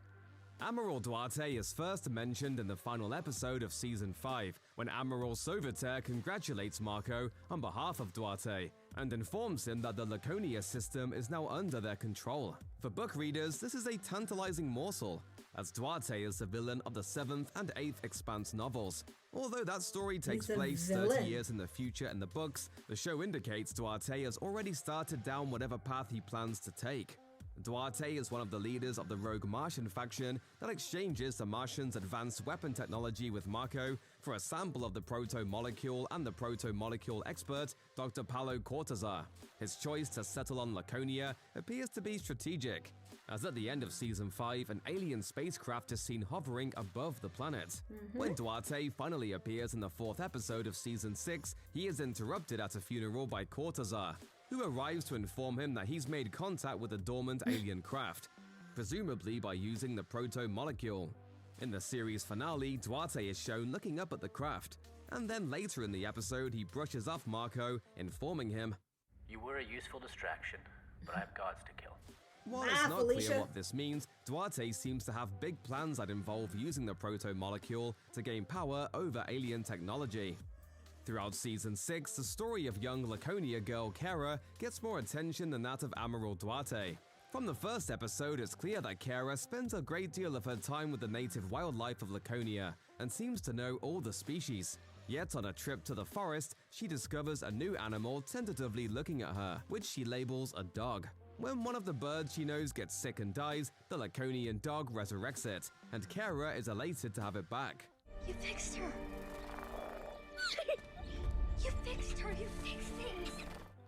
Admiral Duarte is first mentioned in the final episode of Season 5, when Admiral Sauveterre congratulates Marco on behalf of Duarte, and informs him that the Laconia system is now under their control. For book readers, this is a tantalizing morsel, as Duarte is the villain of the 7th and 8th Expanse novels. Although that story takes place 30 years in the future in the books, the show indicates Duarte has already started down whatever path he plans to take. Duarte is one of the leaders of the rogue Martian faction that exchanges the Martians' advanced weapon technology with Marco for a sample of the proto-molecule and the proto-molecule expert, Dr. Paulo Cortazar. His choice to settle on Laconia appears to be strategic, as at the end of Season 5, an alien spacecraft is seen hovering above the planet. When Duarte finally appears in the 4th episode of Season 6, he is interrupted at a funeral by Cortazar, who arrives to inform him that he's made contact with a dormant alien craft, presumably by using the proto-molecule. In the series finale, Duarte is shown looking up at the craft, and then later in the episode he brushes off Marco, informing him, "You were a useful distraction, but I have gods to kill." While it's not clear what this means, Duarte seems to have big plans that involve using the proto-molecule to gain power over alien technology. Throughout Season 6, the story of young Laconia girl Cara gets more attention than that of Admiral Duarte. From the first episode, it's clear that Cara spends a great deal of her time with the native wildlife of Laconia and seems to know all the species. Yet on a trip to the forest, she discovers a new animal tentatively looking at her, which she labels a dog. When one of the birds she knows gets sick and dies, the Laconian dog resurrects it, and Cara is elated to have it back. You fixed her. You fixed her. You fixed things.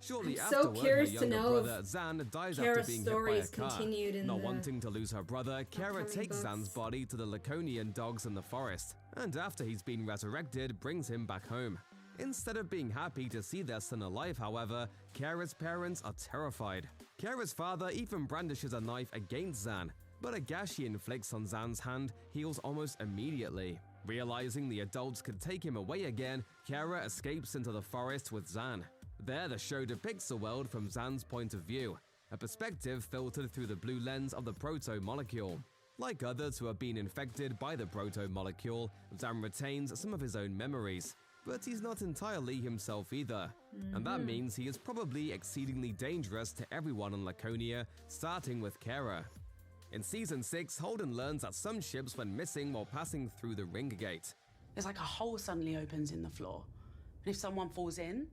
Shortly I'm so afterward, curious her to younger know brother if Xan dies Cara's after being hit by story a is car. continued in Not the wanting to lose her brother, Cara upcoming takes books. Xan's body to the Laconian dogs in the forest, and after he's been resurrected, brings him back home. Instead of being happy to see their son alive, however, Cara's parents are terrified. Cara's father even brandishes a knife against Xan, but a gash he inflicts on Xan's hand heals almost immediately. Realizing the adults could take him away again, Cara escapes into the forest with Xan. There, the show depicts the world from Xan's point of view, a perspective filtered through the blue lens of the proto-molecule. Like others who have been infected by the proto-molecule, Xan retains some of his own memories, but he's not entirely himself either. And that means he is probably exceedingly dangerous to everyone on Laconia, starting with Cara. In Season 6, Holden learns that some ships went missing while passing through the ring gate. It's like a hole suddenly opens in the floor. And if someone falls in,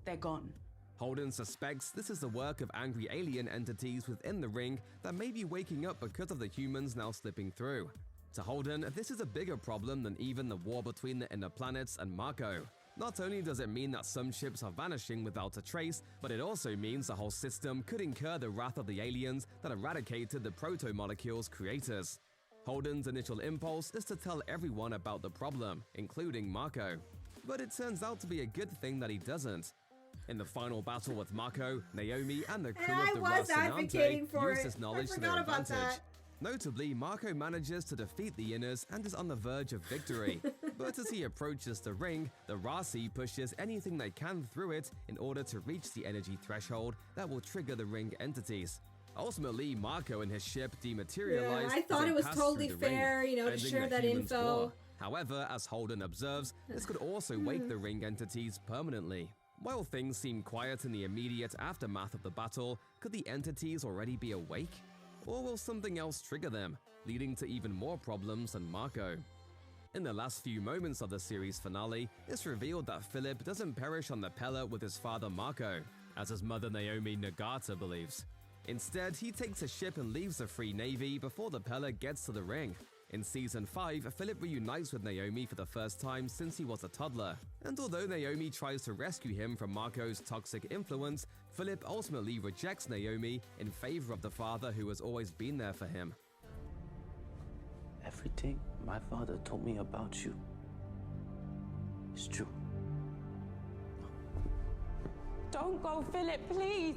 they're gone. Holden suspects this is the work of angry alien entities within the ring that may be waking up because of the humans now slipping through. To Holden, this is a bigger problem than even the war between the inner planets and Marco. Not only does it mean that some ships are vanishing without a trace, but it also means the whole system could incur the wrath of the aliens that eradicated the proto-molecule's creators. Holden's initial impulse is to tell everyone about the problem, including Marco. But it turns out to be a good thing that he doesn't. In the final battle with Marco, Naomi and the crew of the Rocinante use this knowledge to their advantage. Notably, Marco manages to defeat the Inners and is on the verge of victory. But as he approaches the ring, the Rasi pushes anything they can through it in order to reach the energy threshold that will trigger the ring entities. Ultimately, Marco and his ship dematerialize. Yeah, I thought it was totally fair, you know, to share that info. War. However, as Holden observes, this could also wake the ring entities permanently. While things seem quiet in the immediate aftermath of the battle, could the entities already be awake? Or will something else trigger them, leading to even more problems than Marco? In the last few moments of the series finale, it's revealed that Philip doesn't perish on the Pella with his father Marco, as his mother Naomi Nagata believes. Instead, he takes a ship and leaves the Free Navy before the Pella gets to the ring. In Season 5, Philip reunites with Naomi for the first time since he was a toddler, and although Naomi tries to rescue him from Marco's toxic influence, Philip ultimately rejects Naomi in favor of the father who has always been there for him. Everything my father told me about you is true. Don't go, Philip, please!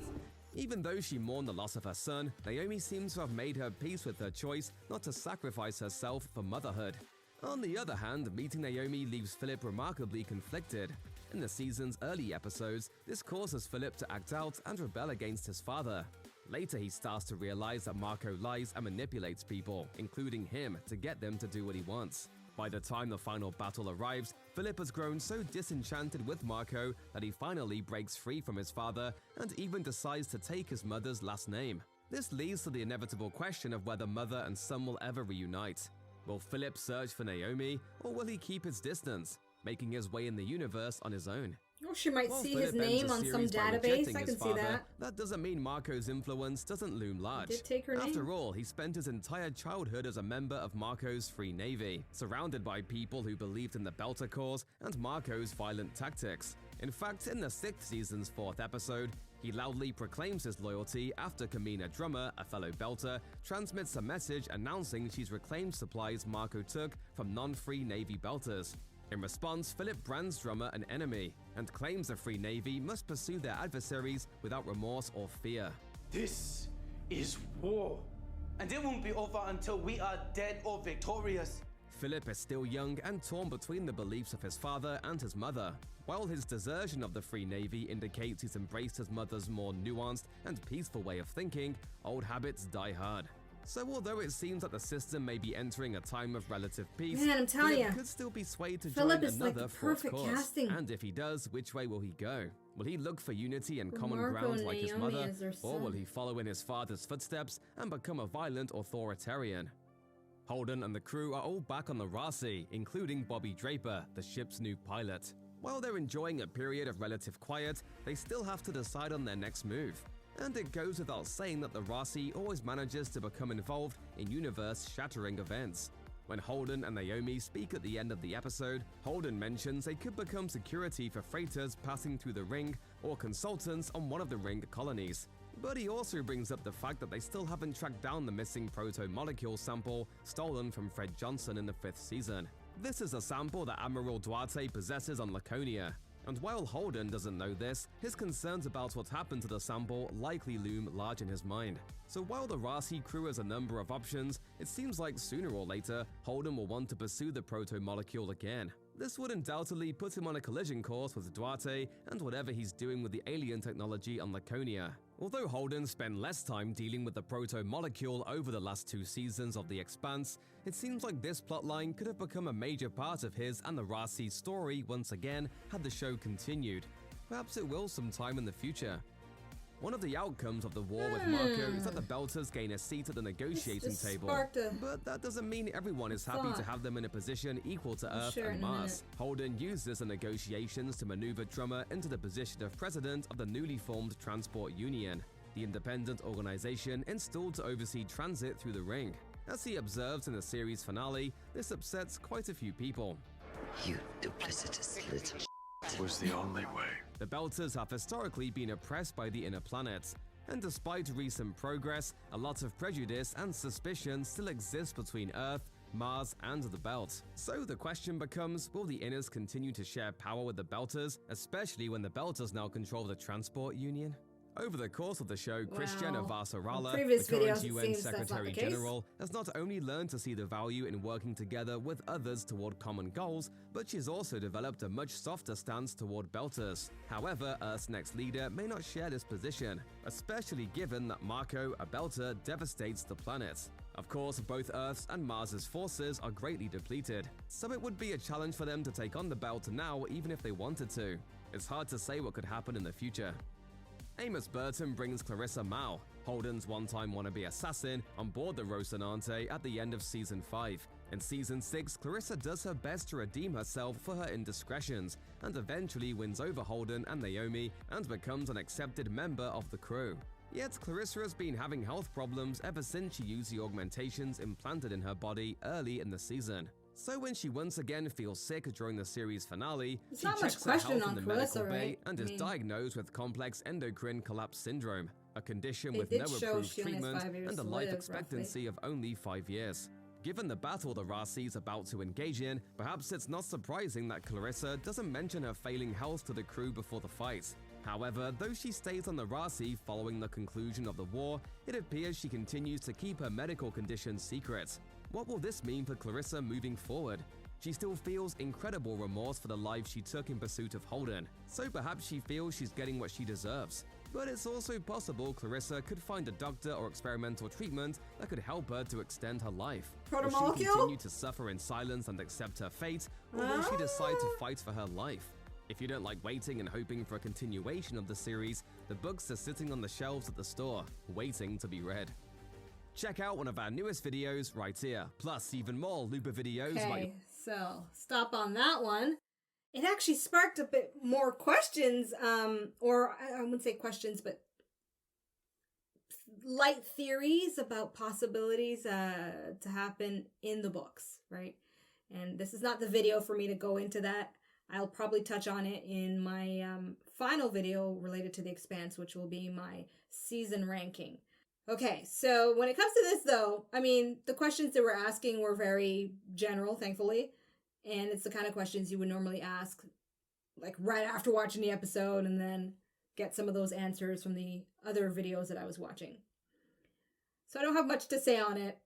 Even though she mourned the loss of her son, Naomi seems to have made her peace with her choice not to sacrifice herself for motherhood. On the other hand, meeting Naomi leaves Philip remarkably conflicted. In the season's early episodes, this causes Philip to act out and rebel against his father. Later, he starts to realize that Marco lies and manipulates people, including him, to get them to do what he wants. By the time the final battle arrives, Philip has grown so disenchanted with Marco that he finally breaks free from his father and even decides to take his mother's last name. This leads to the inevitable question of whether mother and son will ever reunite. Will Philip search for Naomi, or will he keep his distance, making his way in the universe on his own? Oh, she might see his name on some database. I can see that. That doesn't mean Marco's influence doesn't loom large. Did take her name. After all, he spent his entire childhood as a member of Marco's Free Navy, surrounded by people who believed in the Belter cause and Marco's violent tactics. In fact, in the 6th season's 4th episode, he loudly proclaims his loyalty after Kamina Drummer, a fellow Belter, transmits a message announcing she's reclaimed supplies Marco took from non-Free Navy Belters. In response, Philip brands Drummer an enemy and claims the Free Navy must pursue their adversaries without remorse or fear. This is war, and it won't be over until we are dead or victorious. Philip is still young and torn between the beliefs of his father and his mother. While his desertion of the Free Navy indicates he's embraced his mother's more nuanced and peaceful way of thinking, old habits die hard. So although it seems that the system may be entering a time of relative peace, man, I'm telling you, could still be swayed to Philip join is another like the perfect course. casting. And if he does, which way will he go? Will he look for unity and common Marco ground and like his Naomi mother, as their or will son. he follow in his father's footsteps and become a violent authoritarian? Holden and the crew are all back on the Rasi, including Bobby Draper, the ship's new pilot. While they're enjoying a period of relative quiet, they still have to decide on their next move. And it goes without saying that the Rasi always manages to become involved in universe-shattering events. When Holden and Naomi speak at the end of the episode, Holden mentions they could become security for freighters passing through the ring or consultants on one of the ring colonies. But he also brings up the fact that they still haven't tracked down the missing proto-molecule sample stolen from Fred Johnson in the 5th season. This is a sample that Admiral Duarte possesses on Laconia. And while Holden doesn't know this, his concerns about what happened to the sample likely loom large in his mind. So while the Rasi crew has a number of options, it seems like sooner or later, Holden will want to pursue the proto-molecule again. This would undoubtedly put him on a collision course with Duarte and whatever he's doing with the alien technology on Laconia. Although Holden spent less time dealing with the proto-molecule over the last 2 seasons of The Expanse, it seems like this plotline could have become a major part of his and the Rasi story once again had the show continued. Perhaps it will sometime in the future. One of the outcomes of the war with Marco is that the Belters gain a seat at the negotiating table. But that doesn't mean everyone is happy to have them in a position equal to Earth and Mars. Holden uses the negotiations to maneuver Drummer into the position of president of the newly formed Transport Union, the independent organization installed to oversee transit through the ring. As he observes in the series finale, this upsets quite a few people. You duplicitous little shit. was the only way. The Belters have historically been oppressed by the inner planets, and despite recent progress, a lot of prejudice and suspicion still exists between Earth, Mars, and the Belt. So the question becomes, will the Inners continue to share power with the Belters, especially when the Belters now control the Transport Union? Over the course of the show, Christiana Vassarala, the current UN Secretary General, has not only learned to see the value in working together with others toward common goals, but she's also developed a much softer stance toward Belters. However, Earth's next leader may not share this position, especially given that Marco, a Belter, devastates the planet. Of course, both Earth's and Mars's forces are greatly depleted, so it would be a challenge for them to take on the Belt now even if they wanted to. It's hard to say what could happen in the future. Amos Burton brings Clarissa Mao, Holden's one-time wannabe assassin, on board the Rocinante at the end of Season 5. In Season 6, Clarissa does her best to redeem herself for her indiscretions, and eventually wins over Holden and Naomi and becomes an accepted member of the crew. Yet Clarissa has been having health problems ever since she used the augmentations implanted in her body early in the season. So when she once again feels sick during the series finale, she checks her health in the medical bay and is diagnosed with complex endocrine collapse syndrome, a condition with no approved treatment and a life expectancy of only 5 years. Given the battle the Raci's about to engage in, perhaps it's not surprising that Clarissa doesn't mention her failing health to the crew before the fight. However, though she stays on the Raci following the conclusion of the war, it appears she continues to keep her medical condition secret. What will this mean for Clarissa moving forward? She still feels incredible remorse for the life she took in pursuit of Holden, so perhaps she feels she's getting what she deserves. But it's also possible Clarissa could find a doctor or experimental treatment that could help her to extend her life. Will she continue to suffer in silence and accept her fate, or will she decide to fight for her life? If you don't like waiting and hoping for a continuation of the series, the books are sitting on the shelves at the store, waiting to be read. Check out one of our newest videos right here, plus even more Looper videos. Okay, so stop on that one. It actually sparked a bit more questions, or I wouldn't say questions, but light theories about possibilities to happen in the books, right? And this is not the video for me to go into that. I'll probably touch on it in my final video related to The Expanse, which will be my season ranking. Okay, so when it comes to this, though, I mean, the questions they were asking were very general, thankfully. And it's the kind of questions you would normally ask, like, right after watching the episode and then get some of those answers from the other videos that I was watching. So I don't have much to say on it.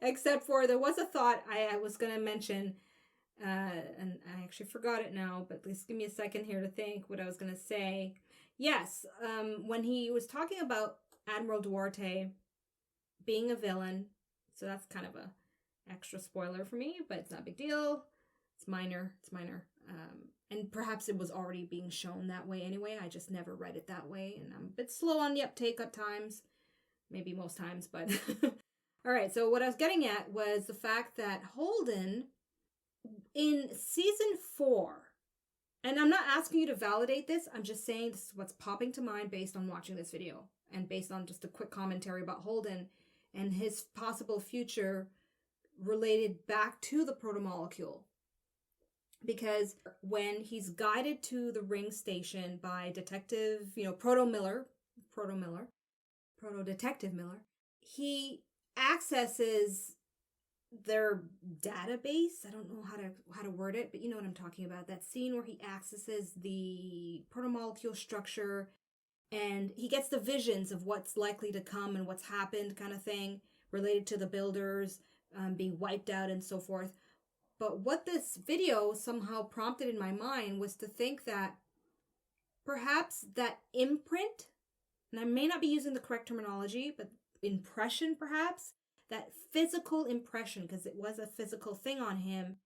Except for there was a thought I was going to mention, and I actually forgot it now, but please give me a second here to think what I was going to say. Yes, when he was talking about Admiral Duarte being a villain, so that's kind of a extra spoiler for me, but it's not a big deal. It's minor. And perhaps it was already being shown that way anyway. I just never read it that way, and I'm a bit slow on the uptake at times. Maybe most times, but... All right, so what I was getting at was the fact that Holden, in Season 4... And I'm not asking you to validate this. I'm just saying this is what's popping to mind based on watching this video and based on just a quick commentary about Holden and his possible future related back to the protomolecule. Because when he's guided to the ring station by Detective, Proto-Detective Miller, he accesses their database. I don't know how to word it, but you know what I'm talking about. That scene where he accesses the protomolecule structure and he gets the visions of what's likely to come and what's happened kind of thing related to the builders being wiped out and so forth. But what this video somehow prompted in my mind was to think that perhaps that imprint, and I may not be using the correct terminology, but impression perhaps, that physical impression, because it was a physical thing on him,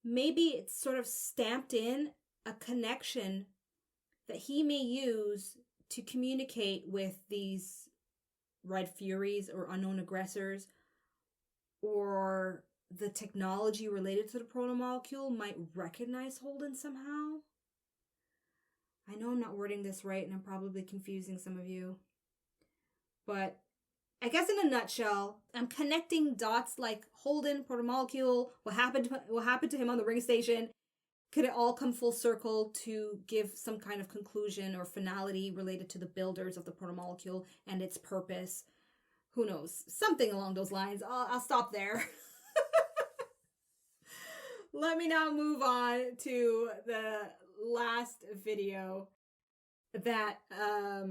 maybe it's sort of stamped in a connection that he may use to communicate with these Red Furies or unknown aggressors, or the technology related to the protomolecule might recognize Holden somehow. I know I'm not wording this right and I'm probably confusing some of you, but I guess in a nutshell, I'm connecting dots like Holden, protomolecule, what happened to him on the ring station, could it all come full circle to give some kind of conclusion or finality related to the builders of the protomolecule and its purpose? Who knows? Something along those lines. I'll stop there. Let me now move on to the last video that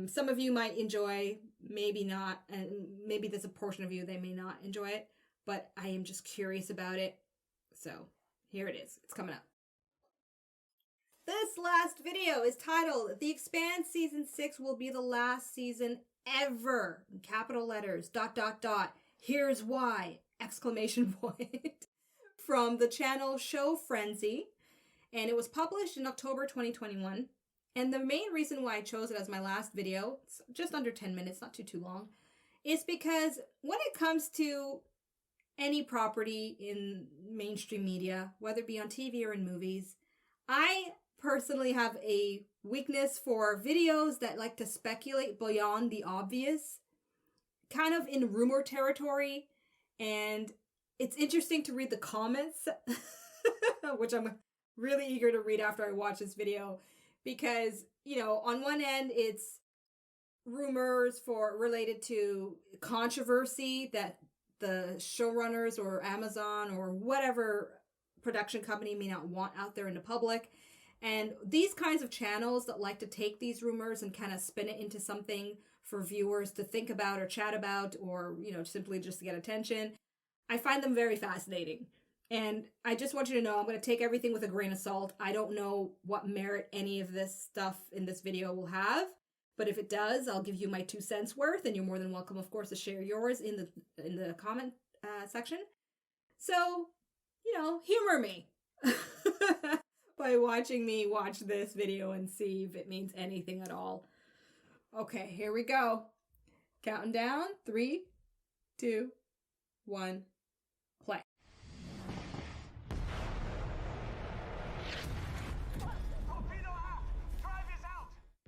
some of you might enjoy, maybe not, and maybe there's a portion of you that may not enjoy it, but I am just curious about it. So here it is. It's coming up. This last video is titled, The Expanse Season 6 will be the last season ever. In capital letters, ... Here's why! ! From the channel Show Frenzy. And it was published in October 2021. And the main reason why I chose it as my last video, it's just under 10 minutes, not too long, is because when it comes to any property in mainstream media, whether it be on TV or in movies, I personally have a weakness for videos that like to speculate beyond the obvious, kind of in rumor territory. And it's interesting to read the comments, which I'm really eager to read after I watch this video, because, you know, on one end, it's rumors related to controversy that the showrunners or Amazon or whatever production company may not want out there in the public. And these kinds of channels that like to take these rumors and kind of spin it into something for viewers to think about or chat about, or, you know, simply just to get attention, I find them very fascinating. And I just want you to know, I'm going to take everything with a grain of salt. I don't know what merit any of this stuff in this video will have, but if it does, I'll give you my 2 cents worth, and you're more than welcome, of course, to share yours in the comment section. So, you know, humor me by watching me watch this video and see if it means anything at all. Okay, here we go. Counting down. 3, 2, 1, play.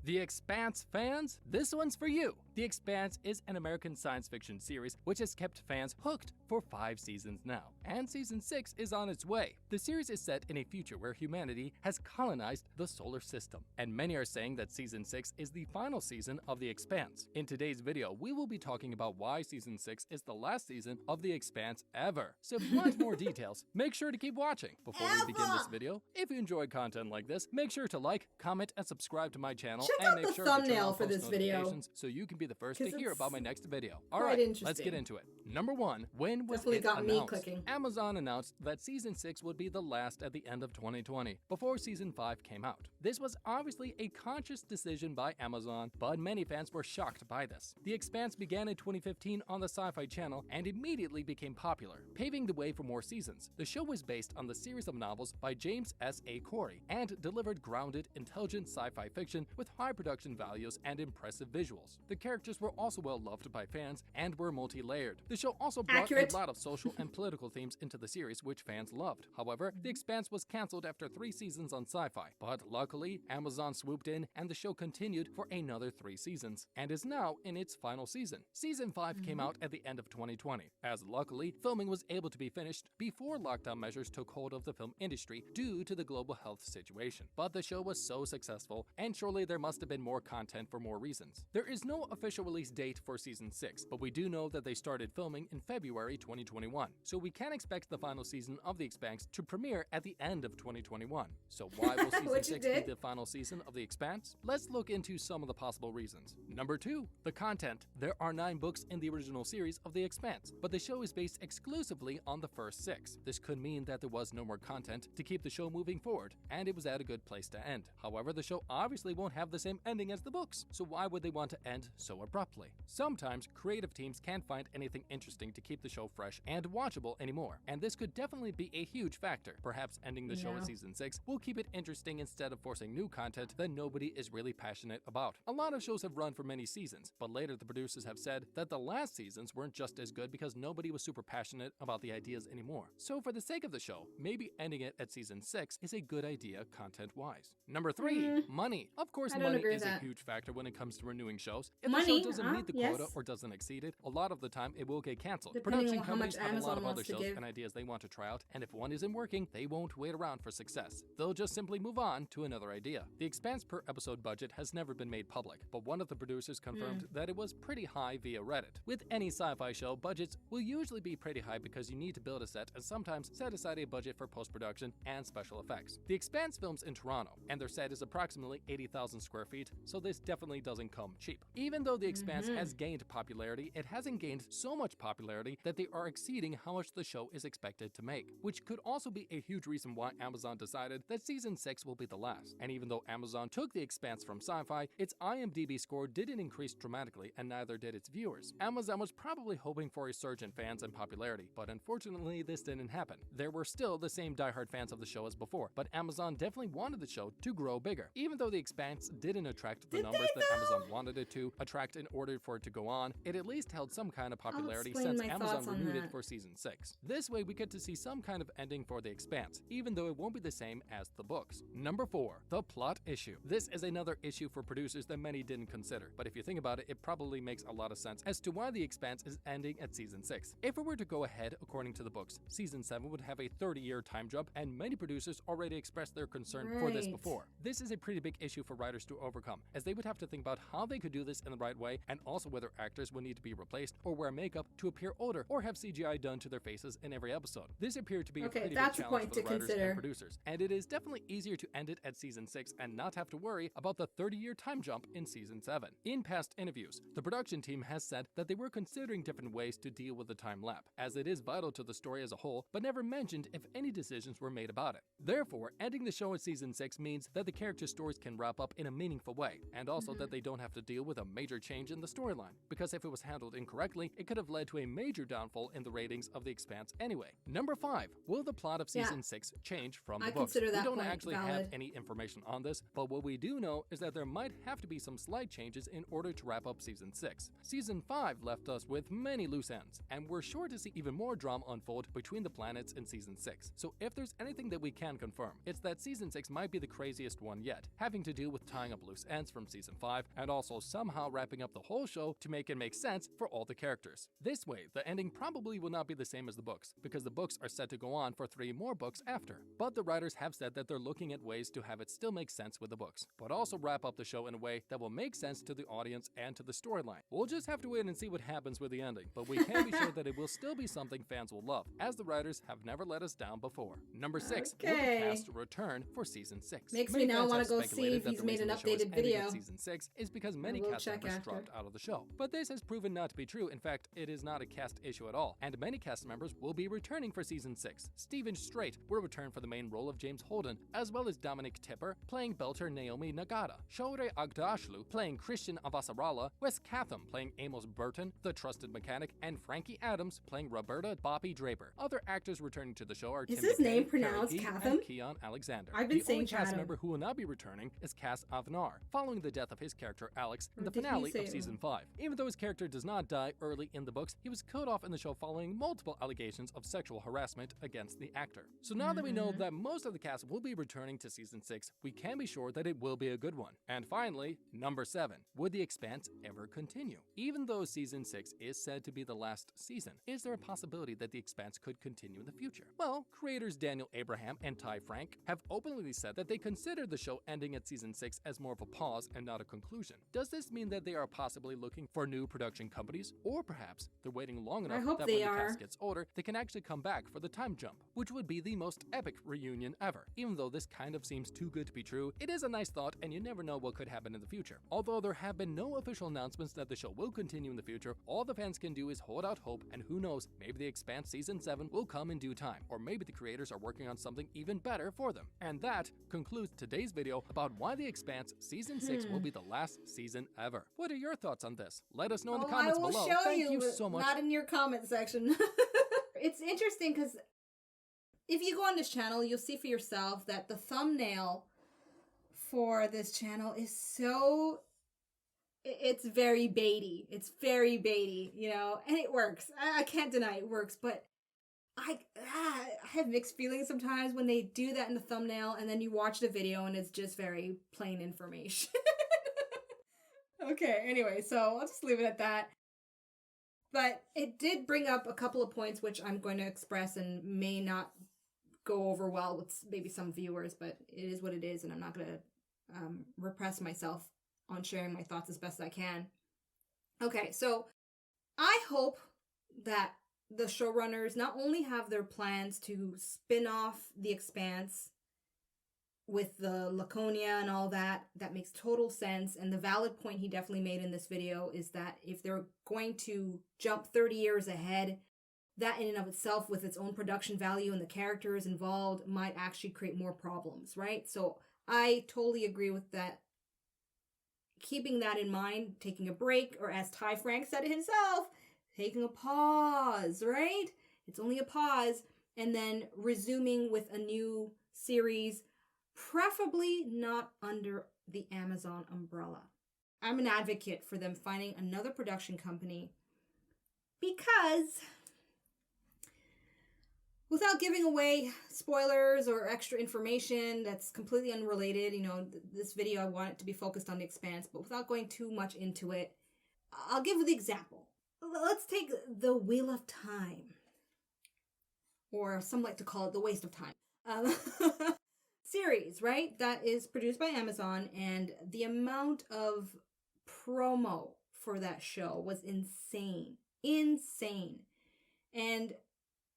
The Expanse fans, this one's for you. The Expanse is an American science fiction series which has kept fans hooked for 5 seasons now, and season 6 is on its way. The series is set in a future where humanity has colonized the solar system, and many are saying that season 6 is the final season of The Expanse. In today's video, we will be talking about why season 6 is the last season of The Expanse ever. So if you want more details, make sure to keep watching. Before we begin this video, if you enjoy content like this, make sure to like, comment, and subscribe to my channel. Check and out make the sure thumbnail to for this video, so you can be the first to hear about my next video. All quite right, interesting. let's get into it. Number 1, when was Definitely it got me announced? clicking. Amazon announced that season 6 would be the last at the end of 2020, before season 5 came out. This was obviously a conscious decision by Amazon, but many fans were shocked by this. The Expanse began in 2015 on the Sci-Fi Channel and immediately became popular, paving the way for more seasons. The show was based on the series of novels by James S.A. Corey and delivered grounded, intelligent sci-fi fiction with high production values and impressive visuals. The characters were also well loved by fans and were multi-layered. The show also brought a lot of social and political themes into the series, which fans loved. However, The Expanse was cancelled after 3 seasons on Sci-Fi, but luckily, Amazon swooped in and the show continued for another 3 seasons, and is now in its final season. Season 5 came out at the end of 2020, as luckily, filming was able to be finished before lockdown measures took hold of the film industry due to the global health situation. But the show was so successful, and surely there must have been more content for more reasons. There is no official release date for season 6, but we do know that they started filming in February 2021, so we can expect the final season of The Expanse to premiere at the end of 2021. So why will season 6 be the final season of The Expanse? Let's look into some of the possible reasons. Number 2, the content. There are 9 books in the original series of The Expanse, but the show is based exclusively on the first 6. This could mean that there was no more content to keep the show moving forward, and it was at a good place to end. However, the show obviously won't have the same ending as the books, so why would they want to end so abruptly? Sometimes creative teams can't find anything interesting to keep the show fresh and watchable anymore, and this could definitely be a huge factor. Perhaps ending the show at season 6 will keep it interesting instead of forcing new content that nobody is really passionate about. A lot of shows have run for many seasons, but later the producers have said that the last seasons weren't just as good because nobody was super passionate about the ideas anymore. So for the sake of the show, maybe ending it at season 6 is a good idea content-wise. Number 3, money. Of course, money is a huge factor when it comes to renewing shows. If the show doesn't meet the quota or doesn't exceed it, a lot of the time it will will get canceled. Depending Production on how much companies have a lot Amazon of other wants to shows give. and ideas they want to try out, and if one isn't working, they won't wait around for success. They'll just simply move on to another idea. The Expanse per episode budget has never been made public, but one of the producers confirmed that it was pretty high via Reddit. With any sci-fi show, budgets will usually be pretty high because you need to build a set and sometimes set aside a budget for post-production and special effects. The Expanse films in Toronto, and their set is approximately 80,000 square feet, so this definitely doesn't come cheap. Even though The Expanse has gained popularity, it hasn't gained so much popularity that they are exceeding how much the show is expected to make, which could also be a huge reason why Amazon decided that season 6 will be the last. And even though Amazon took The Expanse from Sci-Fi, its IMDb score didn't increase dramatically, and neither did its viewers. Amazon was probably hoping for a surge in fans and popularity, but unfortunately this didn't happen. There were still the same diehard fans of the show as before, but Amazon definitely wanted the show to grow bigger. Even though The Expanse didn't attract the numbers that Amazon wanted it to attract in order for it to go on, it at least held some kind of popularity since Amazon renewed it for season 6. This way we get to see some kind of ending for The Expanse, even though it won't be the same as the books. Number 4. The plot issue. This is another issue for producers that many didn't consider, but if you think about it, it probably makes a lot of sense as to why The Expanse is ending at season 6. If it were to go ahead according to the books, season 7 would have a 30-year time jump, and many producers already expressed their concern for this before. This is a pretty big issue for writers to overcome, as they would have to think about how they could do this in the right way, and also whether actors would need to be replaced or wear makeup to appear older or have CGI done to their faces in every episode. This appeared to be a pretty big challenge for the writers and producers, and it is definitely easier to end it at season 6 and not have to worry about the 30-year time jump in season 7. In past interviews, the production team has said that they were considering different ways to deal with the time lapse, as it is vital to the story as a whole, but never mentioned if any decisions were made about it. Therefore, ending the show at season 6 means that the character stories can wrap up in a meaningful way, and also that they don't have to deal with a major change in the storyline, because if it was handled incorrectly, it could have led to a major downfall in the ratings of The Expanse anyway. Number 5. Will the plot of season 6 change from the books? We don't actually have any information on this, but what we do know is that there might have to be some slight changes in order to wrap up season 6. Season 5 left us with many loose ends, and we're sure to see even more drama unfold between the planets in season 6. So if there's anything that we can confirm, it's that season 6 might be the craziest one yet, having to deal with tying up loose ends from season 5 and also somehow wrapping up the whole show to make it make sense for all the characters. This way, the ending probably will not be the same as the books, because the books are set to go on for 3 more books after. But the writers have said that they're looking at ways to have it still make sense with the books, but also wrap up the show in a way that will make sense to the audience and to the storyline. We'll just have to wait and see what happens with the ending, but we can be sure that it will still be something fans will love, as the writers have never let us down before. Number 6. Will the cast return for season 6? Makes me now want to go see if he's made an updated video. Season 6 is because many cast members dropped out of the show, but this has proven not to be true. In fact, it is not a cast issue at all, and many cast members will be returning for season 6. Stephen Strait will return for the main role of James Holden, as well as Dominic Tipper playing Belter Naomi Nagata, Shohreh Aghdashloo playing Christian Avasarala, Wes Catham playing Amos Burton, the trusted mechanic, and Frankie Adams playing Roberta Boppy Draper. Other actors returning to the show are Tim his McKay, name pronounced Catham? and Keon Alexander. I've been the saying only cast Chatham. member who will not be returning is Cass Avnar, following the death of his character Alex in the Did he finale say of season 5. Even though his character does not die early in the books, he was killed off in the show following multiple allegations of sexual harassment against the actor. So now that we know that most of the cast will be returning to season 6, we can be sure that it will be a good one. And finally, number 7. Would The Expanse ever continue? Even though season 6 is said to be the last season, is there a possibility that The Expanse could continue in the future? Well, creators Daniel Abraham and Ty Frank have openly said that they consider the show ending at season 6 as more of a pause and not a conclusion. Does this mean that they are possibly looking for new production companies? Or perhaps they're waiting long enough that when the cast gets older, they can actually come back for the time jump, which would be the most epic reunion ever. Even though this kind of seems too good to be true, it is a nice thought and you never know what could happen in the future. Although there have been no official announcements that the show will continue in the future, all the fans can do is hold out hope, and who knows, maybe The Expanse season 7 will come in due time, or maybe the creators are working on something even better for them. And that concludes today's video about why The Expanse season 6 will be the last season ever. What are your thoughts on this? Let us know in the comments below. I will show Thank you so much. Not in your comment section. It's interesting because if you go on this channel, you'll see for yourself that the thumbnail for this channel is so... It's very baity. It's very baity, you know, and it works. I can't deny it works, but I have mixed feelings sometimes when they do that in the thumbnail and then you watch the video and it's just very plain information. Okay, anyway, so I'll just leave it at that. But it did bring up a couple of points which I'm going to express and may not go over well with maybe some viewers, but it is what it is, and I'm not going to repress myself on sharing my thoughts as best I can. Okay, so I hope that the showrunners not only have their plans to spin off The Expanse with the Laconia and all that, that makes total sense. And the valid point he definitely made in this video is that if they're going to jump 30 years ahead, that in and of itself with its own production value and the characters involved might actually create more problems, right? So I totally agree with that. Keeping that in mind, taking a break, or as Ty Frank said himself, taking a pause, right? It's only a pause, and then resuming with a new series, preferably not under the Amazon umbrella. I'm an advocate for them finding another production company because, without giving away spoilers or extra information that's completely unrelated, you know, this video I want it to be focused on The Expanse, but without going too much into it, I'll give the example. Let's take the Wheel of Time, or some like to call it the Waste of Time. Series, right? That is produced by Amazon, and the amount of promo for that show was insane. Insane. And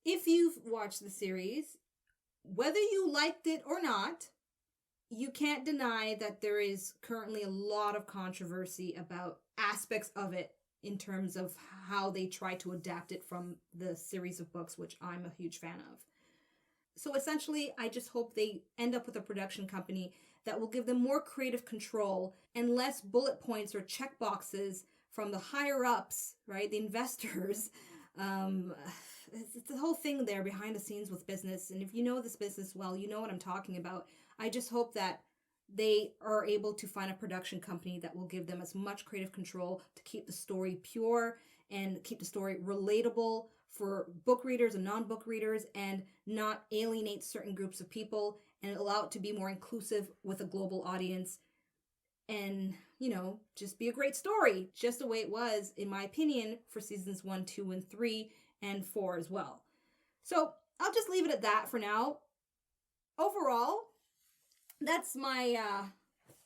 if you've watched the series, whether you liked it or not, you can't deny that there is currently a lot of controversy about aspects of it in terms of how they try to adapt it from the series of books, which I'm a huge fan of. So essentially, I just hope they end up with a production company that will give them more creative control and less bullet points or check boxes from the higher ups, right? The investors. It's the whole thing there behind the scenes with business. And if you know this business well, you know what I'm talking about. I just hope that they are able to find a production company that will give them as much creative control to keep the story pure and keep the story relatable for book readers and non-book readers, and not alienate certain groups of people, and allow it to be more inclusive with a global audience, and, you know, just be a great story, just the way it was, in my opinion, for seasons 1, 2, and 3, and 4 as well. So I'll just leave it at that for now. Overall, that's my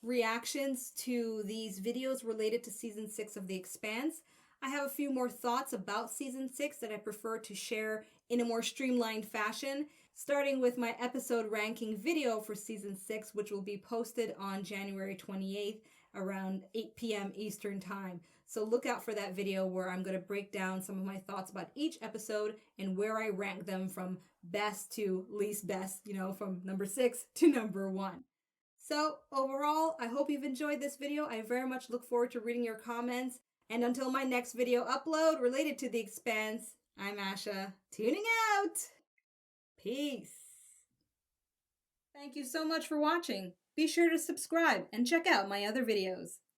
reactions to these videos related to season 6 of The Expanse. I have a few more thoughts about season 6 that I prefer to share in a more streamlined fashion, starting with my episode ranking video for season 6, which will be posted on January 28th around 8 p.m. Eastern Time. So look out for that video where I'm going to break down some of my thoughts about each episode and where I rank them from best to least best, you know, from number 6 to number 1. So overall, I hope you've enjoyed this video. I very much look forward to reading your comments. And until my next video upload related to The Expanse, I'm Asha, tuning out. Peace. Thank you so much for watching. Be sure to subscribe and check out my other videos.